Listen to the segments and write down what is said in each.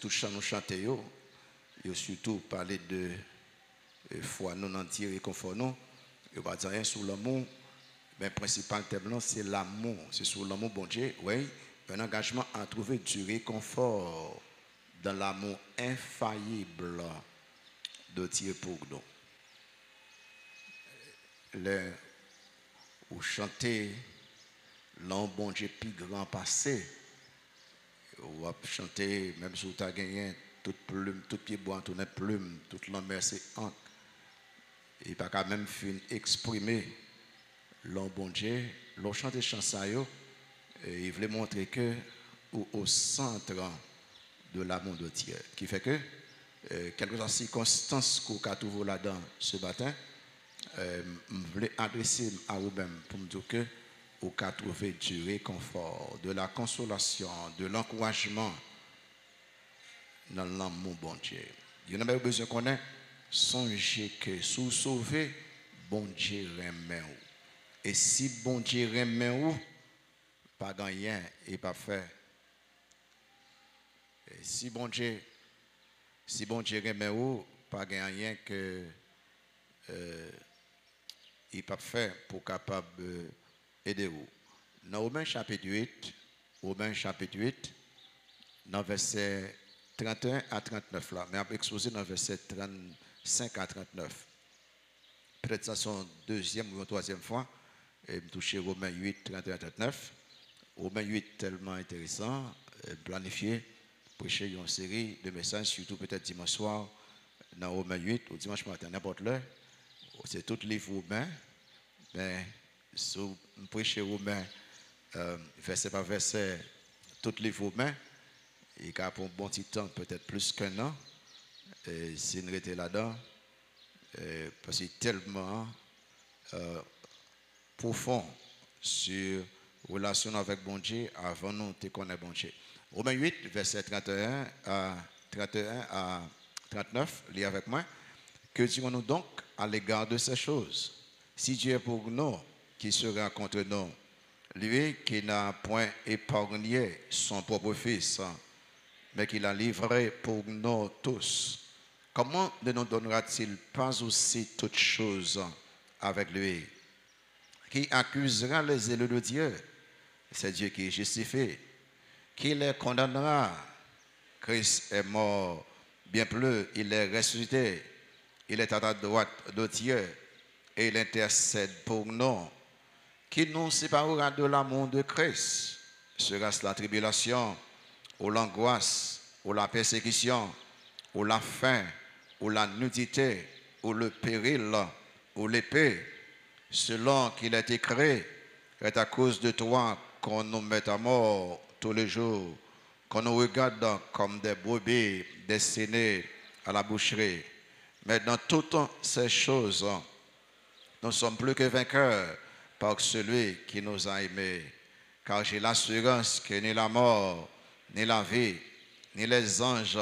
tout chant nous chanter, et surtout parler de foi non entière et confort nous. Et pas dire rien sur l'amour, mais le principal thème c'est l'amour. C'est sur l'amour, bon Dieu, oui. Un engagement à trouver du réconfort dans l'amour infaillible de Dieu pour nous. Ou chanter l'an bon Dieu plus grand passé, ou chanter même si tu as gagné toute plume, tout pied bois, toute plume, toute l'enmer c'est encre. Et pas quand même fin exprimer l'an bon Dieu, l'on chante chansons, il voulait montrer que au centre de l'amour de Dieu, qui fait que quelques circonstances qu'on a trouvées là-dedans ce matin, je voulais adresser à vous-même pour me dire que vous avez trouvé du réconfort, de la consolation, de l'encouragement dans l'amour bon Dieu. Il y en a besoin qu'on ait songé que si vous sauvez, bon Dieu remet vous. Et si bon Dieu remet vous, pas gagné et pas fait. Et si bon Dieu remet vous, pas gagné que il pas fait pour capable aider vous. Dans Romains chapitre 8, dans verset 31 à 39 là, mais on peut exposer dans verset 35 à 39. Peut-être ça son deuxième ou troisième fois, et me toucher Romains 8, 31 à 39. Romains 8 tellement intéressant, planifié, prêcher une série de messages, surtout peut-être dimanche soir, dans Romains 8 ou dimanche matin, n'importe l'heure. C'est tout livre Romain, mais si vous prêchez Romain, verset par verset, tout livre Romain, il y a pour un bon petit temps, peut-être plus qu'un an, si nous étions là-dedans, parce que c'est tellement profond sur la relation avec bon Dieu avant nous de connaître bon Dieu. Romains 8, verset 31 à 39, lis avec moi. Que dirons-nous donc à l'égard de ces choses? Si Dieu est pour nous, qui sera contre nous? Lui qui n'a point épargné son propre Fils, mais qui l'a livré pour nous tous, comment ne nous donnera-t-il pas aussi toutes choses avec lui? Qui accusera les élus de Dieu? C'est Dieu qui justifie. Qui les condamnera? Christ est mort, bien plus, il est ressuscité. Il est à la droite de Dieu et il intercède pour nous. Qui nous séparera de l'amour de Christ? Sera-ce la tribulation, ou l'angoisse, ou la persécution, ou la faim, ou la nudité, ou le péril, ou l'épée? Selon qu'il est écrit, est à cause de toi qu'on nous met à mort tous les jours, qu'on nous regarde comme des brebis destinées à la boucherie. Mais dans toutes ces choses, nous sommes plus que vainqueurs par celui qui nous a aimés. Car j'ai l'assurance que ni la mort, ni la vie, ni les anges,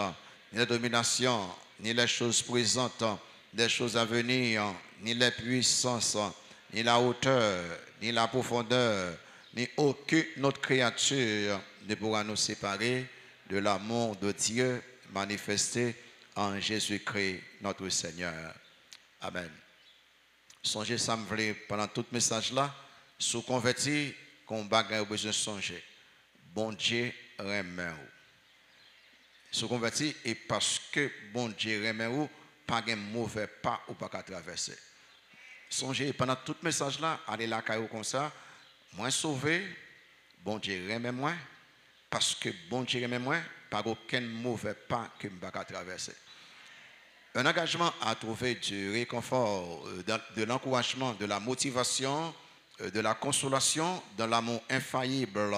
ni la domination, ni les choses présentes, des choses à venir, ni les puissances, ni la hauteur, ni la profondeur, ni aucune autre créature ne pourra nous séparer de l'amour de Dieu manifesté en Jésus-Christ, notre Seigneur. Amen. Songez ça me voulait pendant tout le message là, sous converti, qu'on bagaille besoin de songer. Bon Dieu remet ou. Sous converti, et parce que bon Dieu remet ou, pas de mauvais pas ou pas qu'à traverser. Songez pendant tout le message là, allez là comme ça, moi sauvé, bon Dieu remet moi, parce que bon Dieu remet moi, pas aucun mauvais pas que je ne peux pas traverser. Un engagement à trouver du réconfort, de l'encouragement, de la motivation, de la consolation dans l'amour infaillible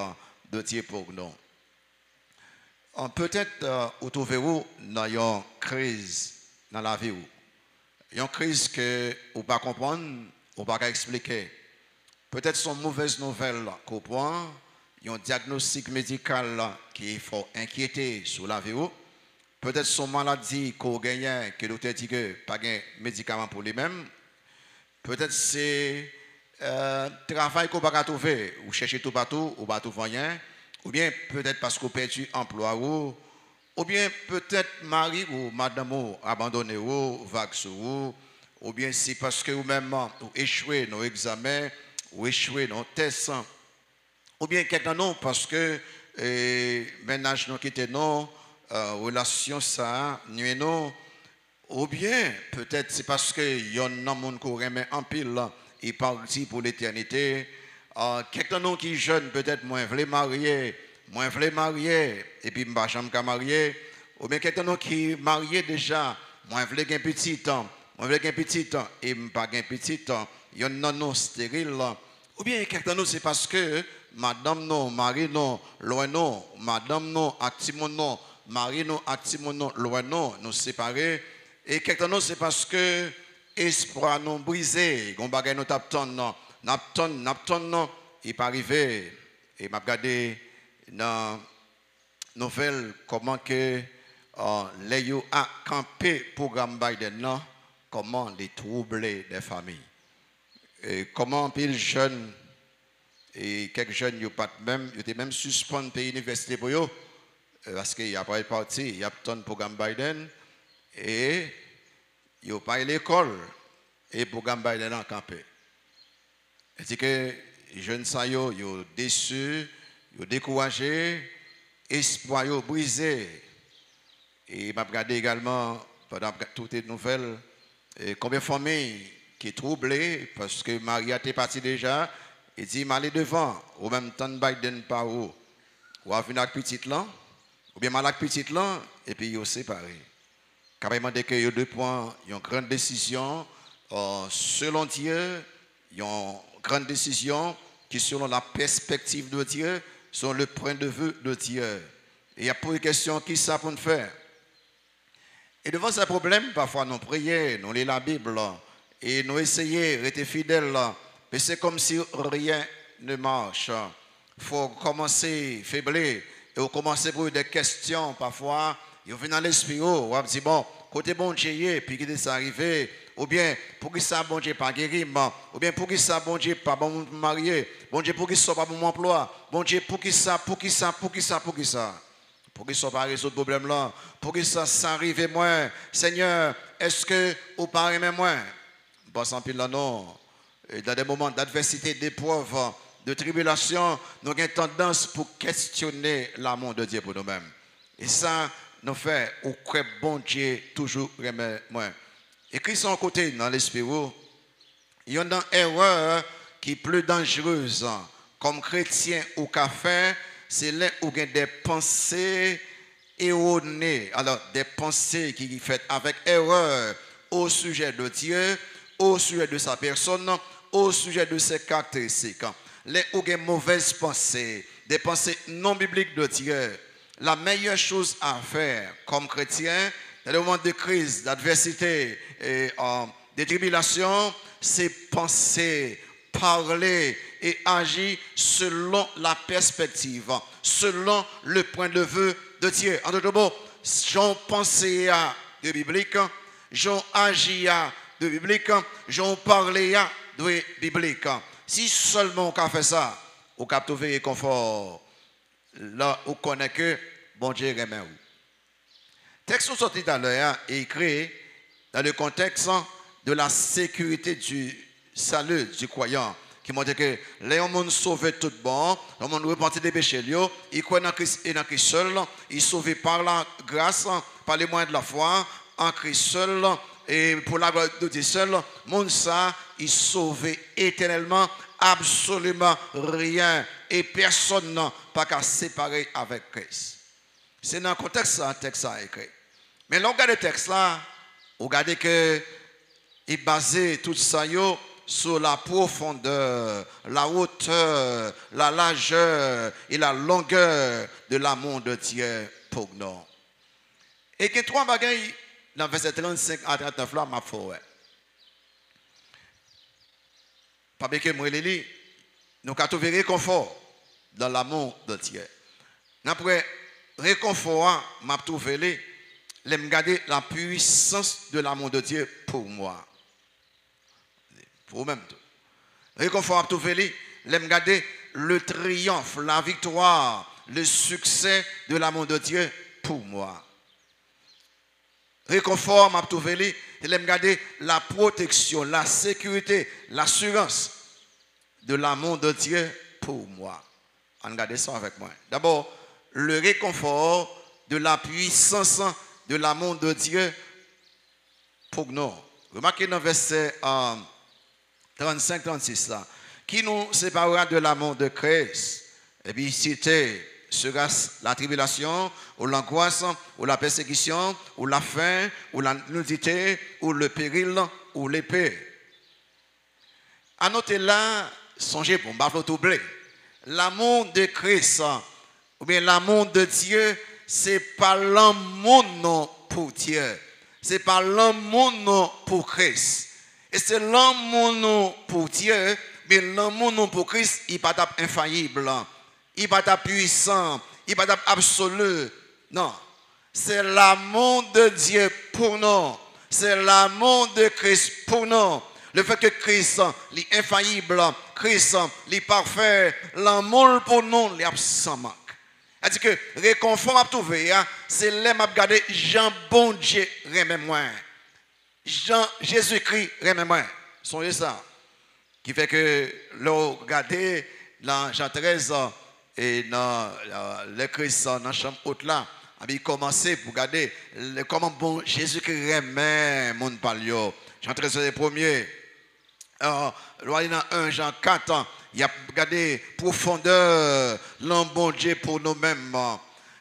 de Dieu pour nous. Peut-être vous trouvez-vous dans une crise dans la vie. Une crise que vous ne pouvez pas comprendre, vous ne pouvez pas expliquer. Peut-être sont mauvaises nouvelles qu'on prend, un diagnostic médical qui faut inquiéter sur la vie. Peut-être son maladie qu'on gagne, que l'autre dit que pas de médicament pour lui-même. Peut-être c'est travail qu'on va trouver, ou chercher tout partout, ou pas tout rien. Ou bien peut-être parce qu'on perdu emploi Ou bien peut-être mari ou madame ou abandonné ou vague sur vous, ou bien c'est parce que vous-même ou échoué dans l'examen, ou échoué dans le test, ou bien quelqu'un non parce que ménage non quitté non, relation ça, nuit non, ou bien peut-être c'est parce que y a un monde qui remet en pile, il parti pour l'éternité. Quelqu'un non qui jeune peut-être moins voulait marier, et puis m'a jamais marier, ou bien quelqu'un non qui marié déjà, moins voulait un petit temps, moins voulait un petit temps, et pas un petit temps, il y a un non stérile. Ou bien quelqu'un non c'est parce que madame non, mari non, loin non, madame non, actimon non, mari non, actimon non, loin non, nous séparés. Et quelqu'un non c'est parce que espoir non brisé, gon bagay non tapton non, napton non, il pas arrivé. Et m'a regardé dans nouvelle comment que les yo a campé programme Biden non, comment les troubler des familles. Et comment pile jeunes et quelques jeunes yo pas même, yo étaient même suspend pays université pour yo parce qu'il y a pas parti, il y a ton programme Biden et yo pas l'école et programme Biden en campé. C'est que les jeunes ça yo déçus, yo découragés, espoir yo brisé. Et m'a regardé également pendant toutes les nouvelles combien de familles qui est troublées parce que Maria était partie déjà et dit m'aller devant au même temps Biden par où ou venir avec petite là ou bien mal avec petite là et puis ils séparés. Carrément dès que y a deux points, il y a une grande décision selon Dieu, il y a une grande décision qui selon la perspective de Dieu, selon le point de vue de Dieu. Et il y a pour une question qui ça pour nous faire. Et devant ce problème, parfois nous prions, nous lisons la Bible et nous essayons d'être fidèles, mais c'est comme si rien ne marche. Il faut commencer à faiblir et on commence à poser des questions parfois. Ils viennent dans l'esprit, on dit bon, côté bon Dieu, puis qui est arrivé, ou bien pour qui ça bon Dieu pas guéri, ou bien pour qui ça bon Dieu pas bon marié, bon Dieu pour qui ça pas bon emploi, bon Dieu pour qui ça. Pour qui soit pas résoudre ce problème-là, pour que ça s'arrive moins. Seigneur, est-ce que vous parlez même moins? Pas sans pile là, non. Et dans des moments d'adversité, d'épreuve, de tribulation, nous avons tendance pour questionner l'amour de Dieu pour nous-mêmes. Et ça nous fait, au croit bon Dieu, toujours remet moins. Et Christ en côté, dans l'esprit, il y a une erreur qui est plus dangereuse. Comme chrétien ou café, c'est là où il y a des pensées erronées. Alors, des pensées qui sont faites avec erreur au sujet de Dieu, au sujet de sa personne, au sujet de ses caractéristiques. Là où il y a des mauvaises pensées, des pensées non bibliques de Dieu. La meilleure chose à faire comme chrétien, dans le moment de crise, d'adversité et de tribulation, c'est penser, parler et agir selon la perspective, selon le point de vue de Dieu. En d'autres mots, j'en pensé à de biblique, j'en agi à de biblique, j'en parlé à de biblique. Si seulement on a fait ça, on a trouvé confort. Là, on connaît que bon Dieu remet où. Texte sorti tout à l'heure est écrit dans le contexte de la sécurité du salut du croyant, qui montre que les hommes sauvés tout bon, les hommes repentis des péchés, ils croient en Christ et en Christ seul, ils sont sauvés par la grâce, par les moyens de la foi, en Christ seul, et pour la gloire de Dieu seul, monde ça, ils sont sauvés éternellement, absolument rien, et personne n'a pas qu'à séparer avec Christ. C'est dans le contexte ça, un texte a écrit. Mais là, on regarde le texte là, on regarde que il est basé tout ça sur la profondeur, la hauteur, la largeur et la longueur de l'amour de Dieu pour nous. Et que trois bagailles dans verset 35 à 39 là, m'a fait. Pas bien que moi les nous avons trouvé réconfort dans l'amour de Dieu. Après réconfort, m'a trouvé l'aime garder la puissance de l'amour de Dieu pour moi. Pour vous-même. Réconfort m'a trouvé l'aime garder le triomphe, la victoire, le succès de l'amour de Dieu pour moi. Réconfort, m'a trouvé, il aime garder la protection, la sécurité, l'assurance de l'amour de Dieu pour moi. Regardez ça avec moi. D'abord, le réconfort de la puissance de l'amour de Dieu pour nous. Remarquez dans le verset 35-36 là, qui nous séparera de l'amour de Christ. Et puis cité sera la tribulation, ou l'angoisse, ou la persécution, ou la faim, ou la nudité, ou le péril, ou l'épée. À noter là, songez pour ne pas oublier. L'amour de Christ, ou bien l'amour de Dieu, c'est pas l'amour pour Dieu. C'est pas l'amour pour Christ. Et c'est l'amour pour Dieu, mais l'amour pour Christ, il n'est pas infaillible. Il n'est pas puissant. Il n'est pas absolu. Non. C'est l'amour de Dieu pour nous. C'est l'amour de Christ pour nous. Le fait que Christ est infaillible, Christ est parfait, l'amour pour nous est absent. C'est-à-dire que le réconfort à trouver, c'est l'homme à regarder Jean bon Dieu, remets-moi. Jean Jésus-Christ, remets-moi. Songez ça. Qui fait que l'on regarde dans Jean 13 et dans le Christ dans la chambre haute là, il commençait pour regarder comment bon Jésus-Christ remet mon palio. Jean 13 c'est le premier. Dans 1 Jean 4, il y a regardé profondeur, l'homme bon Dieu pour nous-mêmes.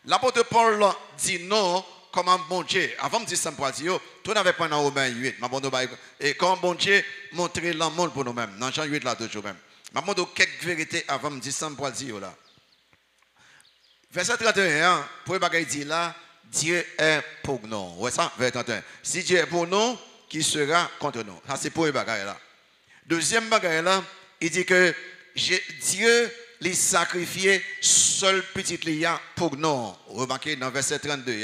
L'apôtre Paul dit non, comme un bon Dieu. Avant de dire ça, tout n'avait pas dans Romains 8. Et comme bon Dieu montrer l'amour pour nous-mêmes. Dans Jean 8 là, toujours même. Je vais vous quelques vérités avant de dire ça, là. Verset 31, pour le dit là, Dieu est pour nous. Ouais, ça, verset 31. Si Dieu est pour nous, qui sera contre nous? Ça, c'est pour le bagaille là. Deuxième bagaille là, il dit que Dieu les sacrifié seul petit liant pour nous. Remarquez dans verset 32.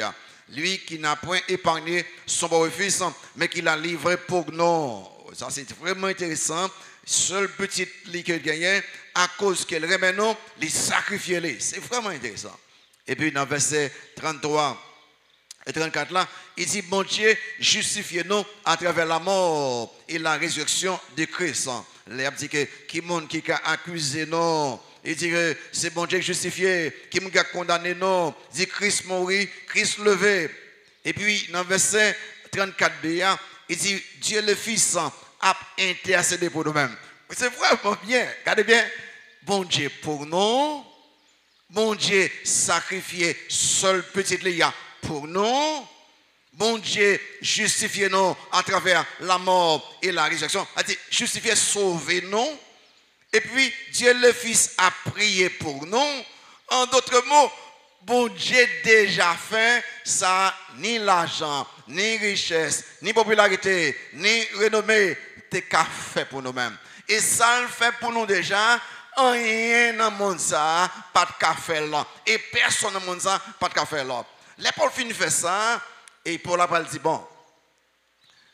Lui qui n'a point épargné son beau-fils, mais qui l'a livré pour nous. Ça c'est vraiment intéressant. Seul petit lit qu'il gagne, à cause qu'elle remet nous, les sacrifier. C'est vraiment intéressant. Et puis dans verset 33 et 34 là, il dit, bon Dieu, justifiez-nous à travers la mort et la résurrection de Christ. Il dit que qui monde qui a accusé nous, il dit que c'est bon Dieu justifié, qui m'a condamné nous, il dit Christ mourit, Christ levé. Et puis dans verset 34b, il dit Dieu le Fils a intercédé pour nous-mêmes. C'est vraiment bien, regardez bien, bon Dieu pour nous, bon Dieu sacrifié seul petit liant pour nous. Bon Dieu, justifiez-nous à travers la mort et la résurrection. Justifiez, sauvez-nous. Et puis, Dieu le Fils a prié pour nous. En d'autres mots, bon Dieu déjà fait ça, ni l'argent, ni richesse, ni popularité, ni renommée, t'es qu'à faire pour nous-mêmes. Et ça le fait pour nous déjà. Rien dans le monde ça, pas de café là. Et personne dans le monde ça, pas de café là. Les Paul finit fait ça. Et Paul a dit, bon,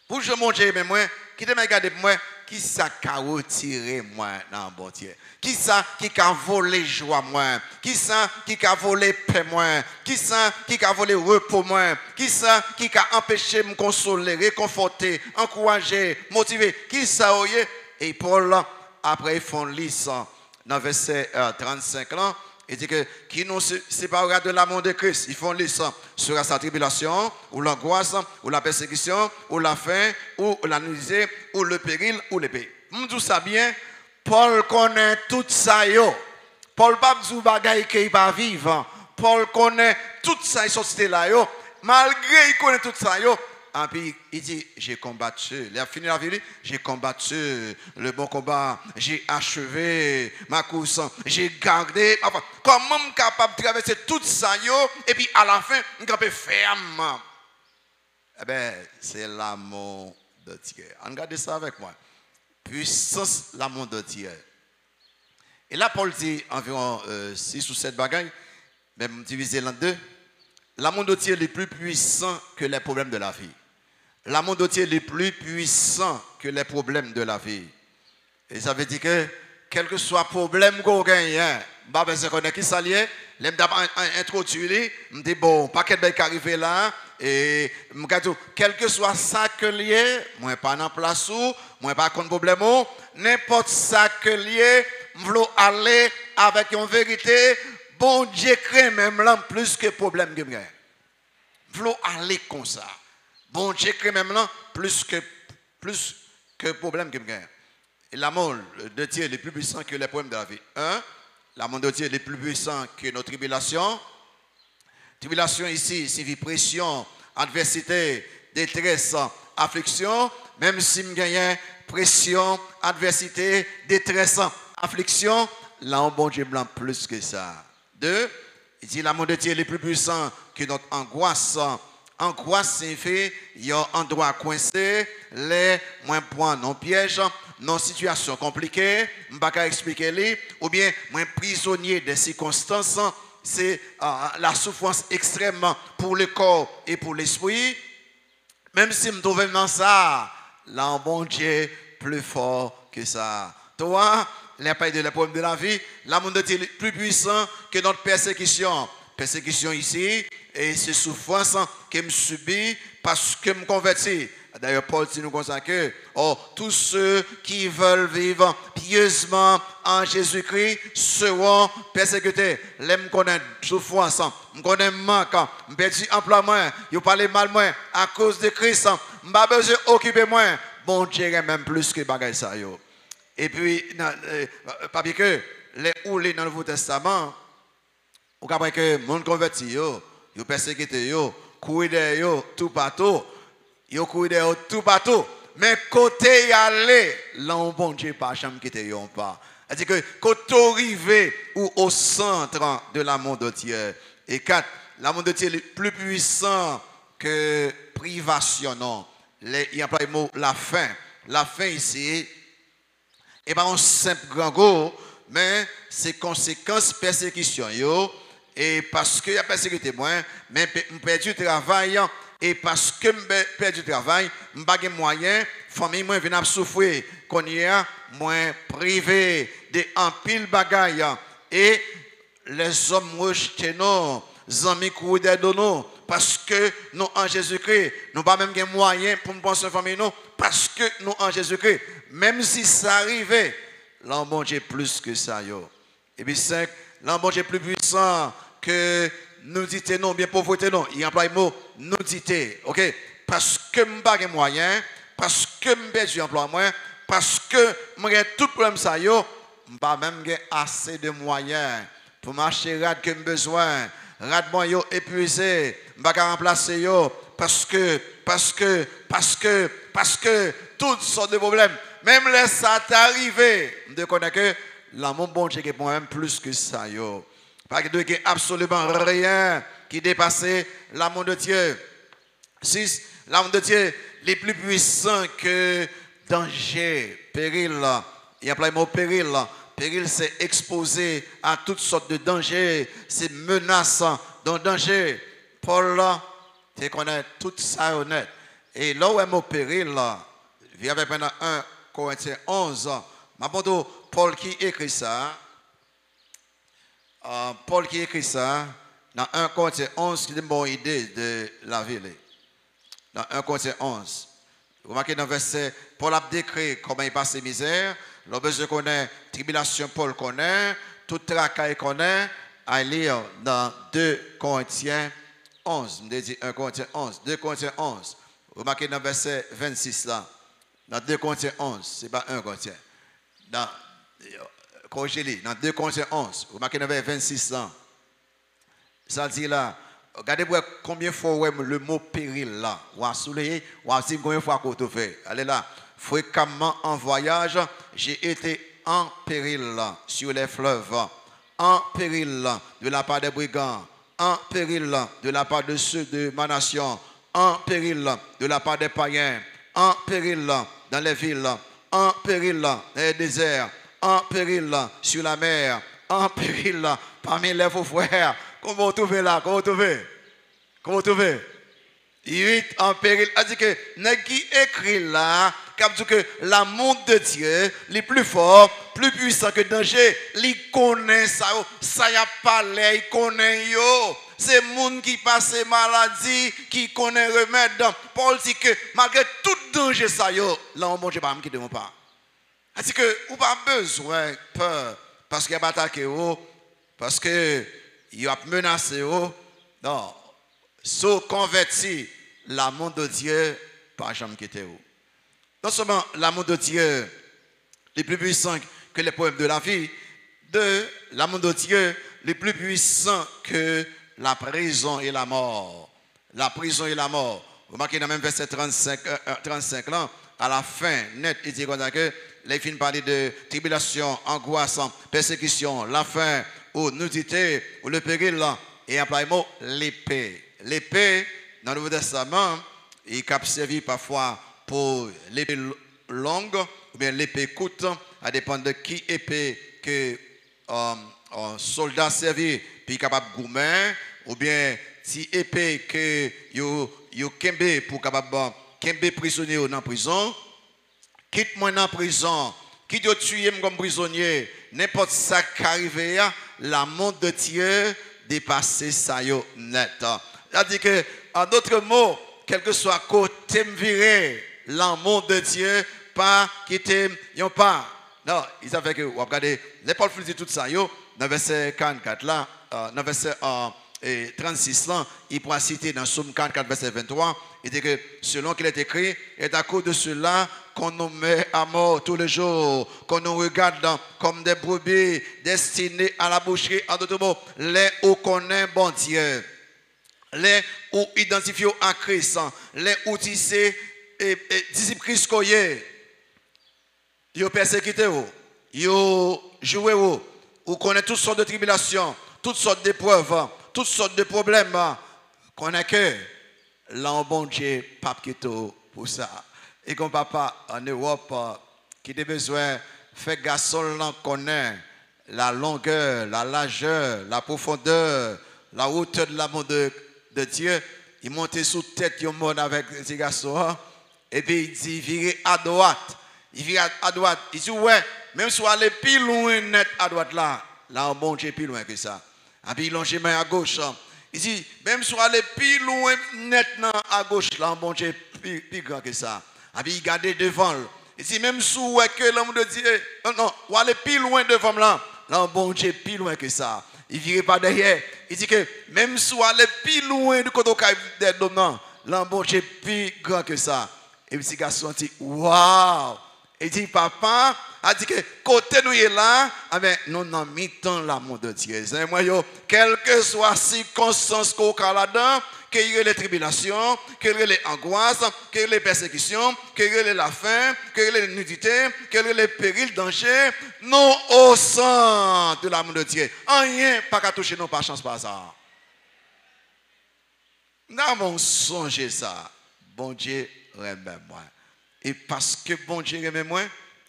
pour je monte, mais moi, qui te m'a regardé pour moi, qui ça a retiré moi dans le bon Dieu? Qui ça qui a volé joie moi? Qui ça qui a volé paix moi? Qui ça qui a volé repos moi? Qui ça qui a empêché de me consoler, réconforter, encourager, motiver? Qui ça, oye? Et Paul, après, ils font liste dans verset 35 là. Il dit que qui nous séparera de l'amour de Christ, ils font liste sur sa tribulation, ou l'angoisse, ou la persécution, ou la faim, ou la nudité, ou le péril, ou l'épée. Tout ça bien, Paul connaît tout ça yo. Paul pas dit bagaille qu'il va vivre. Paul connaît tout ça sorti là yo. Malgré il connaît tout ça yo. Et puis il dit j'ai combattu. Il a fini la vie, j'ai combattu le bon combat, j'ai achevé ma course, j'ai gardé. Enfin, comment je suis capable de traverser tout ça yo et puis à la fin je suis capable de ferme. Eh bien, c'est l'amour de Dieu. Regardez ça avec moi. Puissance l'amour de Dieu. Et là Paul dit environ 6 ou 7 bagailles, même divisé en deux. L'amour de Dieu est plus puissant que les problèmes de la vie. L'amour de Dieu est plus puissant que les problèmes de la vie. Et ça veut dire que, quel que soit le problème qu'on gagne, bah ben c'est qu'on qui s'allier, l'aime d'abord introduit, me dit bon, paquet de qui arrivé là et me dit quel que soit ça que lié, moi pas en place ou, moi pas contre problème ou, n'importe ça que lié, me veux aller avec une vérité, bon Dieu crée même là plus que problème que moi. Me veux aller comme ça. Bon Dieu crée même là plus que problème que moi. Et l'amour de Dieu est le plus puissant que les problèmes de la vie. L'amour de Dieu est le plus puissant que nos tribulations. Tribulation ici signifie pression, adversité, détresse, affliction. Même si je gagne pression, adversité, détresse, affliction, là, on bon Dieu blanc plus que ça. 2, il dit l'amour de Dieu est le plus puissant que notre angoisse. Angoisse signifie il y a un endroit coincé, les moins points non piège, non situation compliquée, je ne peux pas expliquer les, ou bien moins prisonnier des circonstances, c'est la souffrance extrême pour le corps et pour l'esprit. Même si je me trouve dans ça, là, bon Dieu plus fort que ça. Toi, l'impact de la problème de la vie, l'amour de Dieu est plus puissant que notre persécution. Persécution ici, et c'est souffrance que je subis parce que je me convertis. D'ailleurs, Paul dit nous comme ça que tous ceux qui veulent vivre pieusement en Jésus-Christ seront persécutés. Les me connaissent souffrance, me connaissent manque, me perdu emploi moins, ils parlent mal moins à cause de Christ. Je n'ai pas besoin d'occuper moins. Bon Dieu même plus que bagaille ça yo. Et puis, pas bien que les oulés dans le Nouveau Testament, ou après que monde converti yo persécuté yo, courir yo tout partout. Yo courir tout partout. Mais côté y aller, là on bon Dieu pas jamais quitter yon pas. C'est-à-dire que quand arrivé ou au centre de l'amour de Dieu. Et 4, l'amour de Dieu est plus puissant que privation non. Il y a pas le mot la fin. La fin ici et pas un simple grand go, mais c'est conséquence persécution yo. Et parce que y a persécuté moi, mais je perdu du travail. Et parce que je perds du travail, je n'ai pas de moyens, famille moi vient souffrir, qu'on y a moins privé de en pile bagaille. Et les hommes rejetent nous, les amis courent de nous, parce que nous en Jésus-Christ, nous n'avons pas même de moyens pour nous penser famille nous, parce que nous en Jésus-Christ, même si ça arrivait, là bon Dieu plus que ça yo. Et puis 5, là bon Dieu plus puissant que nous dites non, bien pauvreté non. Il emploie le mot nous dites, ok? Parce que je n'ai pas de moyens, parce que je perds emploi moins, parce que j'ai tout problème ça yo, je n'ai pas même assez de moyens pour marcher rad que j'ai besoin, rad bon yo épuisé, je ne peux pas remplacer yo, parce que toutes sortes de problèmes, même les ça t'est arrivé, je connais que l'amour bon Dieu est pour moi plus que ça yo. Parce qu'il n'y a absolument rien qui dépasse l'amour de Dieu. 6. L'amour de Dieu est plus puissant que danger, péril. Il y a plein de mots péril. Péril, c'est exposé à toutes sortes de dangers, c'est menaces dans danger. Paul, tu connais tout ça honnête. Et là où est le mot péril, il y avait maintenant 1 Corinthiens 11. Paul qui écrit ça. Paul qui écrit ça, dans 1 Corinthiens 11, qui donne une bonne idée de la ville. Dans 1 Corinthiens 11. Vous remarquez dans le verset, Paul a décrit comment il passe ses misères. Le besoin connaît, tribulation, Paul connaît, tout tracas connaît. À lire dans 2 Corinthiens 11. Je dis 1 Corinthiens 11. 2 Corinthiens 11. Vous remarquez dans le verset 26 là. Dans 2 Corinthiens 11, ce n'est pas 1 Corinthiens. Dans 2 Corinthiens 11, vous marquez dans le 26 ans. Ça dit là, regardez combien de fois le mot péril là. Ou à souligner, ou à dire combien de fois qu'on te fait. Allez là, fréquemment en voyage, j'ai été en péril là, sur les fleuves, en péril là, de la part des brigands, en péril là, de la part de ceux de ma nation, en péril là, de la part des païens, en péril là, dans les villes, en péril là, dans les déserts, en péril sur la mer, en péril parmi les faux frères. Comment vous trouvez là? Comment vous trouvez? Comment vous trouvez? 8 en péril. A dit que, qui écrit là, qui dit que l'amour de Dieu, les plus fort, plus puissant que danger, il connaît ça, ça y a pas l'air, il connaît yo. C'est monde qui passe maladie, qui connaît remède. Paul dit que malgré tout danger ça yo, là on mange pas qui demande pas. A dit que ou pas besoin peur parce qu'il a attaqué vous, parce que il a menacé vous. Non. So converti, l'amour de Dieu, pas jamais quitter vous. Non seulement l'amour de Dieu est plus puissant que les problèmes de la vie, l'amour de Dieu est plus puissant que la prison et la mort. La prison et la mort. Remarquez dans le même verset 35 là, à la fin, net, il dit que les films parlent de tribulation, angoisse, persécution, la faim, ou nudité, ou le péril, et après le mot l'épée. L'épée, dans le Nouveau Testament, il a servi parfois pour l'épée longue ou bien l'épée courte, à dépendre de qui épée que un soldat servi, puis capable de goumer, ou bien si épée que yo kembe pour capable kembe prisonnier dans la prison, quitte moi dans la prison, quitte yo tuer comme prisonnier, n'importe ça qui arrive, l'amour de Dieu dépasse ça yo net. C'est-à-dire que, en d'autres mots, quel que soit côté viré, l'amour de Dieu, pas quitter, yon pas. Non, ils avaient que, vous regardez, les Paul dit tout ça, yo, dans verset 44 là, dans verset 36 là, il pourra citer dans Somme 44, verset 23, il dit que, selon qu'il est écrit, et à cause de cela, qu'on nous met à mort tous les jours, qu'on nous regarde comme des brebis destinées à la boucherie, en d'autres mots, les où connaît bon Dieu. Les où identifiés à Christ, les où tissés et disciples Christ koye, yo persécuté yo joué ou connaît toutes sortes de tribulations, toutes sortes d'épreuves, toutes sortes de problèmes, connaît que là bon Dieu pas pour ça. Et comme papa en Europe qui a besoin faire garçon connaît la longueur, la largeur, la profondeur, la hauteur de l'amour de Dieu, il montait sous tête du monde avec ces garçons, et puis il dit, virer à droite. Il vire à droite. Il dit, ouais, même si on allait plus loin net à droite là, on monte plus loin que ça. Et puis il longe main à gauche. Il dit, même si on allait plus loin net à gauche là, on monte plus grand que ça. Et puis il garde devant. Il dit, même si on que l'homme de Dieu, non, on allait plus loin devant là, on monte plus loin que ça. Il vire pas derrière. Il dit que même si on allait plus loin du côté des dominants, l'embauche est plus grand que ça. Et puis, ce garçon dit, waouh! Il dit, papa, a dit que côté nous est là, nous n'en mettons l'amour de Dieu. Quelle que soit la circonstance qu'on a là-dedans, qu'il y ait les tribulations, qu'il y ait les angoisses, qu'il y ait les persécutions, qu'il y ait la faim, qu'il y ait les nudités, qu'il y ait les périls, dangers, nous au sang de l'amour de Dieu. Rien pas qu'à toucher nous par chance par hasard. Nous avons songé ça. Bon Dieu, remet moi. Et parce que bon Dieu remet moi,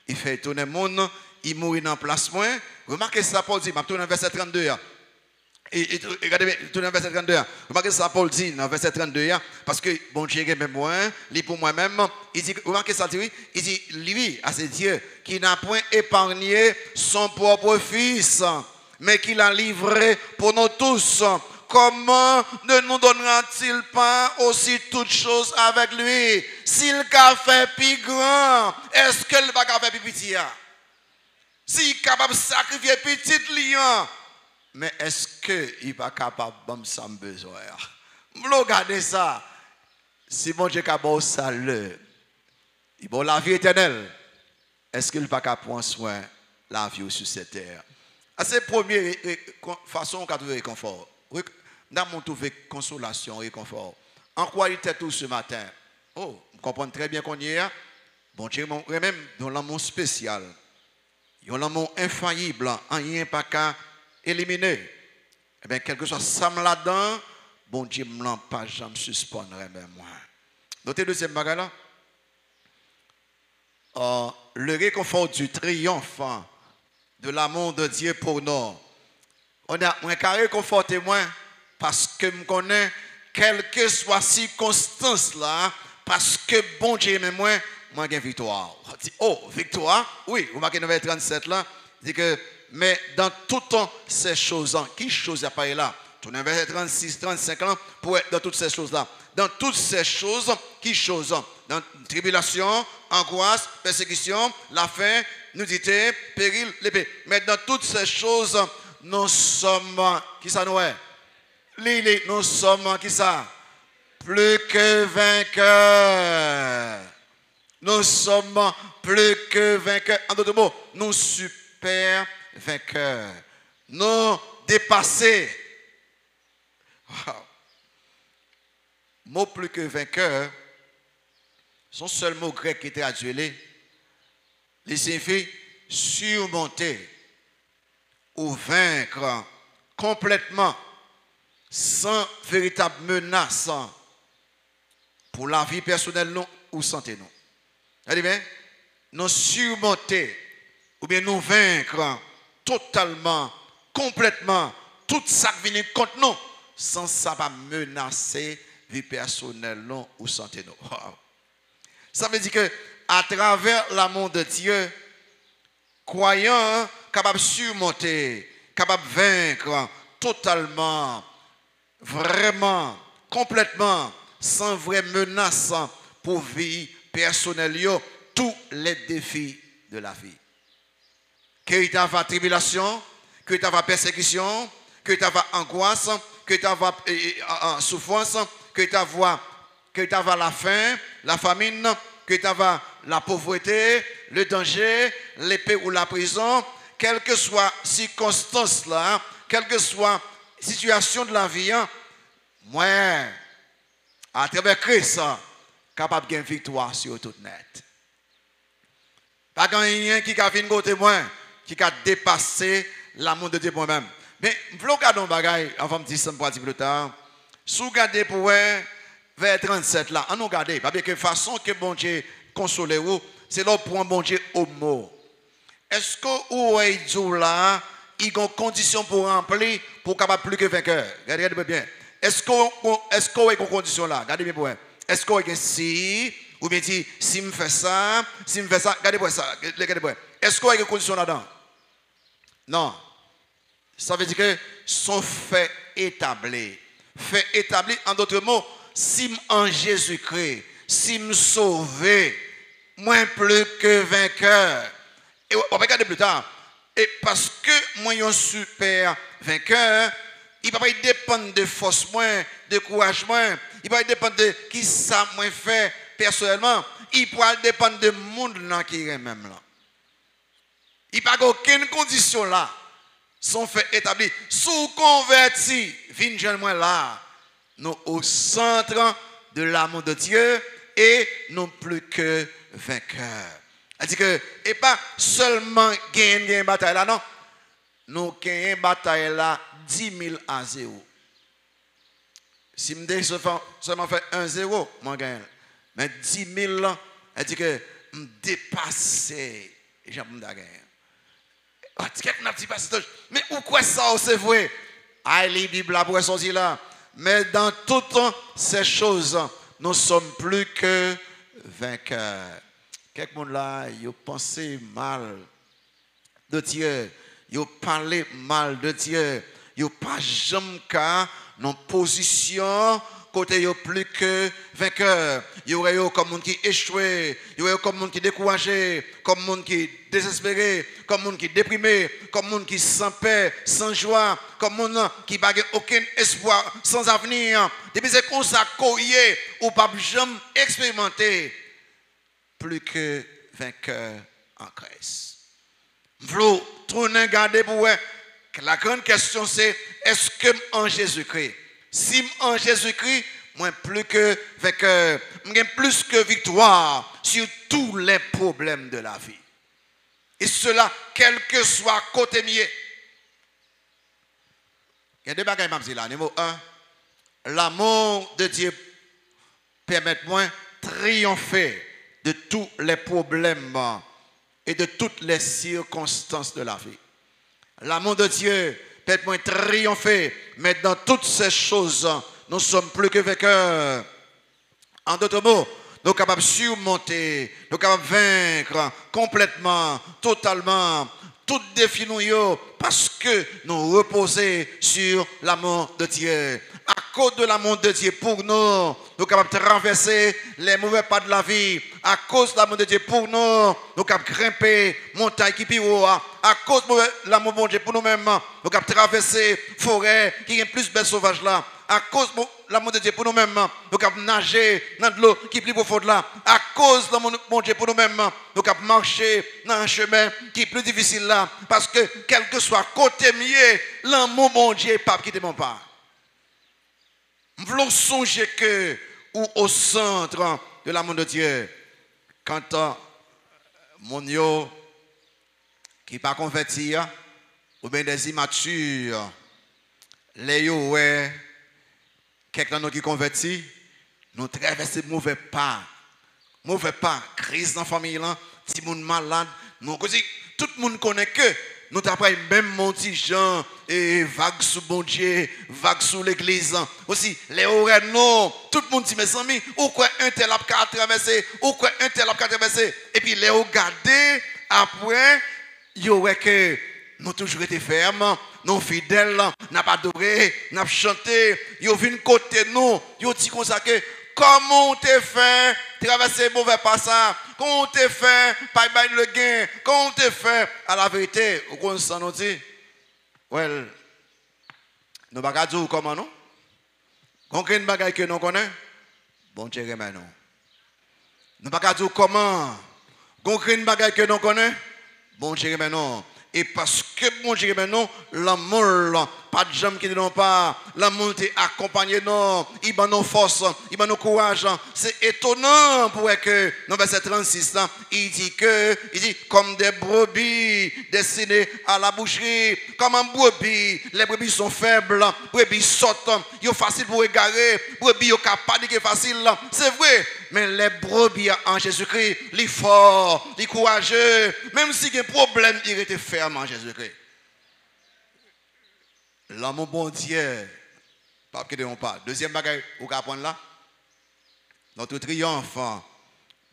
il fait tourner le monde, il mourit dans la place moi. Remarquez ça, Paul dit, je tourne dans verset 32. Et regardez, tournez dans verset 32. Remarquez ça, Paul dit dans verset 32. Parce que bon Dieu remet moi, lui pour moi-même. Il dit, remarquez ça, il dit, lui, à c'est Dieu, qui n'a point épargné son propre fils, mais qui l'a livré pour nous tous. Comment ne nous donnera-t-il pas aussi toutes choses avec lui? S'il a fait plus grand, est-ce qu'il va faire plus petit? S'il est capable de sacrifier petit lion, mais est-ce qu'il n'est pas capable de faire besoin? Regardez ça. Si mon Dieu est capable de salut, il a la vie éternelle, est-ce qu'il n'est pas capable de prendre soin de la vie sur cette terre? C'est la première façon qu'on a trouvé réconfort. Nous avons trouvé consolation et réconfort. En quoi il était tout ce matin? Oh, vous comprenez très bien qu'on y est. Bon Dieu, même dans l'amour spécial, dans l'amour infaillible, rien pas qu'à éliminer. Eh bien, quelque chose ça là-dedans, bon Dieu ne l'a pas jamais suspendre, même moi. Notez deuxième bagage là. Le réconfort du triomphe de l'amour de Dieu pour nous. On a un carré conforté moi parce que je connais quelle que soit la circonstance là, parce que bon Dieu aime moi, moi j'ai victoire. Oh, victoire? Oui, vous marquez 9h37 là, dit que, mais dans toutes ces choses, qui choses il pas là? Tournez verset 36, 35 ans pour être dans toutes ces choses-là. Dans toutes ces choses, qui choses? Dans tribulation, angoisse, persécution, la faim, nudité, péril, l'épée. Mais dans toutes ces choses, nous sommes, qui ça nous est? Nous sommes, qui ça? Plus que vainqueurs. Nous sommes plus que vainqueurs. En d'autres mots, nous super vainqueurs. Nous dépassés. Wow. Mot plus que vainqueur, son seul mot grec qui était traduit, il signifie surmonter ou vaincre complètement sans véritable menace pour la vie personnelle nous, ou santé nous. Allez bien, nous surmonter ou bien nous vaincre totalement, complètement tout ça qui vient contre nous sans ça pas menacer vie personnelle non ou santé non. Wow. Ça veut dire que à travers l'amour de Dieu, croyant capable de surmonter, capable de vaincre totalement, vraiment, complètement, sans vraie menace pour vie personnelle, tous les défis de la vie. Que tu as la tribulation, que tu as la persécution, que tu as angoisse, que tu as souffrance, que tu as la faim, la famine, que tu as la pauvreté, le danger, l'épée ou la prison, quelle que soit la circonstance là, quelle que soit la situation de la vie, moi, à travers Christ, capable de gagner victoire sur tout net. Pas quelqu'un qui a fait une côté moi, qui a dépassé l'amour de Dieu pour moi-même. Mais, je vais regarder un bagage, avant de dire ça pour dire plus tard. Si vous regardez pour vers 37 là, on nous regarde, parce que la façon que bon Dieu console vous, c'est là pour un bon Dieu au mot. Est-ce que vous avez là, il y a une condition pour remplir, pour capable plus que vainqueur? Regardez bien. Est-ce que vous avez une condition là? Regardez bien pour vous. Est-ce que vous avez si, ou bien dit, si je fais ça, regardez bien ça, regardez bien. Est-ce que vous avez une condition là-dedans? Non. Ça veut dire que son fait établi. Fait établi, en d'autres mots, si en Jésus-Christ, si me sauvé, moins plus que vainqueur. Et on va regarder plus tard. Et parce que moi, je suis super vainqueur, il ne va pas dépendre de force moins, de courage moins, il ne va pas dépendre de qui ça moi fait personnellement, il pourra dépendre de monde qui est même là. Il n'y a pas aucune condition là. Sont faits établis. Sous convertis, viens moi là. Nous au centre de l'amour de Dieu et non plus que vainqueurs. C'est-à-dire que, et pas seulement gagner une bataille là, non. Nous gagnons une bataille là 10 000 à 0. Si je seulement fait 1-0, moi gagne. Mais 10 000 là, c'est-à-dire que je dépasse, j'aime gagner. Mais pourquoi ça c'est vrai? Ah, les Bibles pour sortir là. Mais dans toutes ces choses, nous sommes plus que vainqueurs. Quelqu'un là, il pense mal de Dieu. Il parle mal de Dieu. Il pas jamais qu'à nos positions côté yo plus que vainqueur. Il y aurait comme monde qui échoué, il y aurait comme monde qui découragé, comme monde qui désespéré, comme monde qui déprimé, comme monde qui sans paix, sans joie, comme monde qui n'a aucun espoir, sans avenir. Depuis c'est comme ça courrier ou pas jamais expérimenter plus que vainqueur en Christ. Vous tournez regarder pour la grande question c'est est-ce que en Jésus-Christ si en Jésus-Christ, moi plus que vainqueur, j'ai plus que victoire sur tous les problèmes de la vie. Et cela, quel que soit côté mieux. Il y a deux bagages qui m'ont là. Numéro 1, l'amour de Dieu permet moi triompher de tous les problèmes et de toutes les circonstances de la vie. L'amour de Dieu permet moi triompher, mais dans toutes ces choses, nous sommes plus que vainqueurs. En d'autres mots, nous sommes capables de surmonter, nous sommes capables de vaincre complètement, totalement, tout défi nous, parce que nous reposons sur l'amour de Dieu. À cause de l'amour de Dieu pour nous, nous sommes capables de traverser les mauvais pas de la vie. À cause de l'amour de Dieu pour nous, nous sommes capables de grimper montagne qui pire. À cause de l'amour de Dieu pour nous-mêmes, nous sommes capables de traverser forêt qui est plus belle sauvage là. À cause de l'amour de Dieu pour nous-mêmes, nous sommes capables de nager dans de l'eau qui est plus profonde là. À cause de l'amour de Dieu pour nous-mêmes, nous sommes capables de marcher dans un chemin qui est plus difficile là. Parce que quel que soit côté mieux, l'amour de Dieu n'est pas quitter mon pas. Nous voulons songer que, ou au centre de l'amour de Dieu, quand mon yo qui n'est pas converti, ou bien des immatures, les yo, ouais, quelqu'un qui converti, nous traversons mauvais pas, crise dans la famille, si moun malade, nous, tout le monde connaît que nous avons même mon petit Jean et vague sous bon Dieu, vague sous l'église. Aussi, les oreilles, non. Tout le monde dit, mes amis, ou quoi un tel a traversé, ou quoi un tel a traversé. Et puis, les regarder, après, il y aurait que nous toujours été fermes, nous fidèles, nous pas adoré, nous chanté, ils viennent côté nous, ils dit comme ça que, comment on te fait traverser mauvais passage? Comment on te fait pas le gain? Comment on te fait à la vérité? Vous connaissez nous dit? Well, nous ne pouvons pas dire comment nous? Quand une bagaille que nous connaissons, bon Dieu remet nous. Nous ne pouvons pas dire comment? Quand une bagaille que nous connaissons, bon Dieu remet nous. Et parce que bon Dieu remet nous, l'amour, pas de jambes qui ne l'ont pas, l'amour t'est accompagné nous, il va nous force, il va nous courage. C'est étonnant pour que, dans verset 36, il dit comme des brebis destinées à la boucherie, comme un brebis, les brebis sont faibles, les brebis sautent, ils sont faciles pour égarer, les brebis sont capables de facile. C'est vrai, mais les brebis en Jésus-Christ, les forts, les courageux, même si il y a un problème, ils étaient fermes en Jésus-Christ. L'amour bon Dieu, pas que de pas. Deuxième bagage, vous pouvez apprendre là. Notre triomphe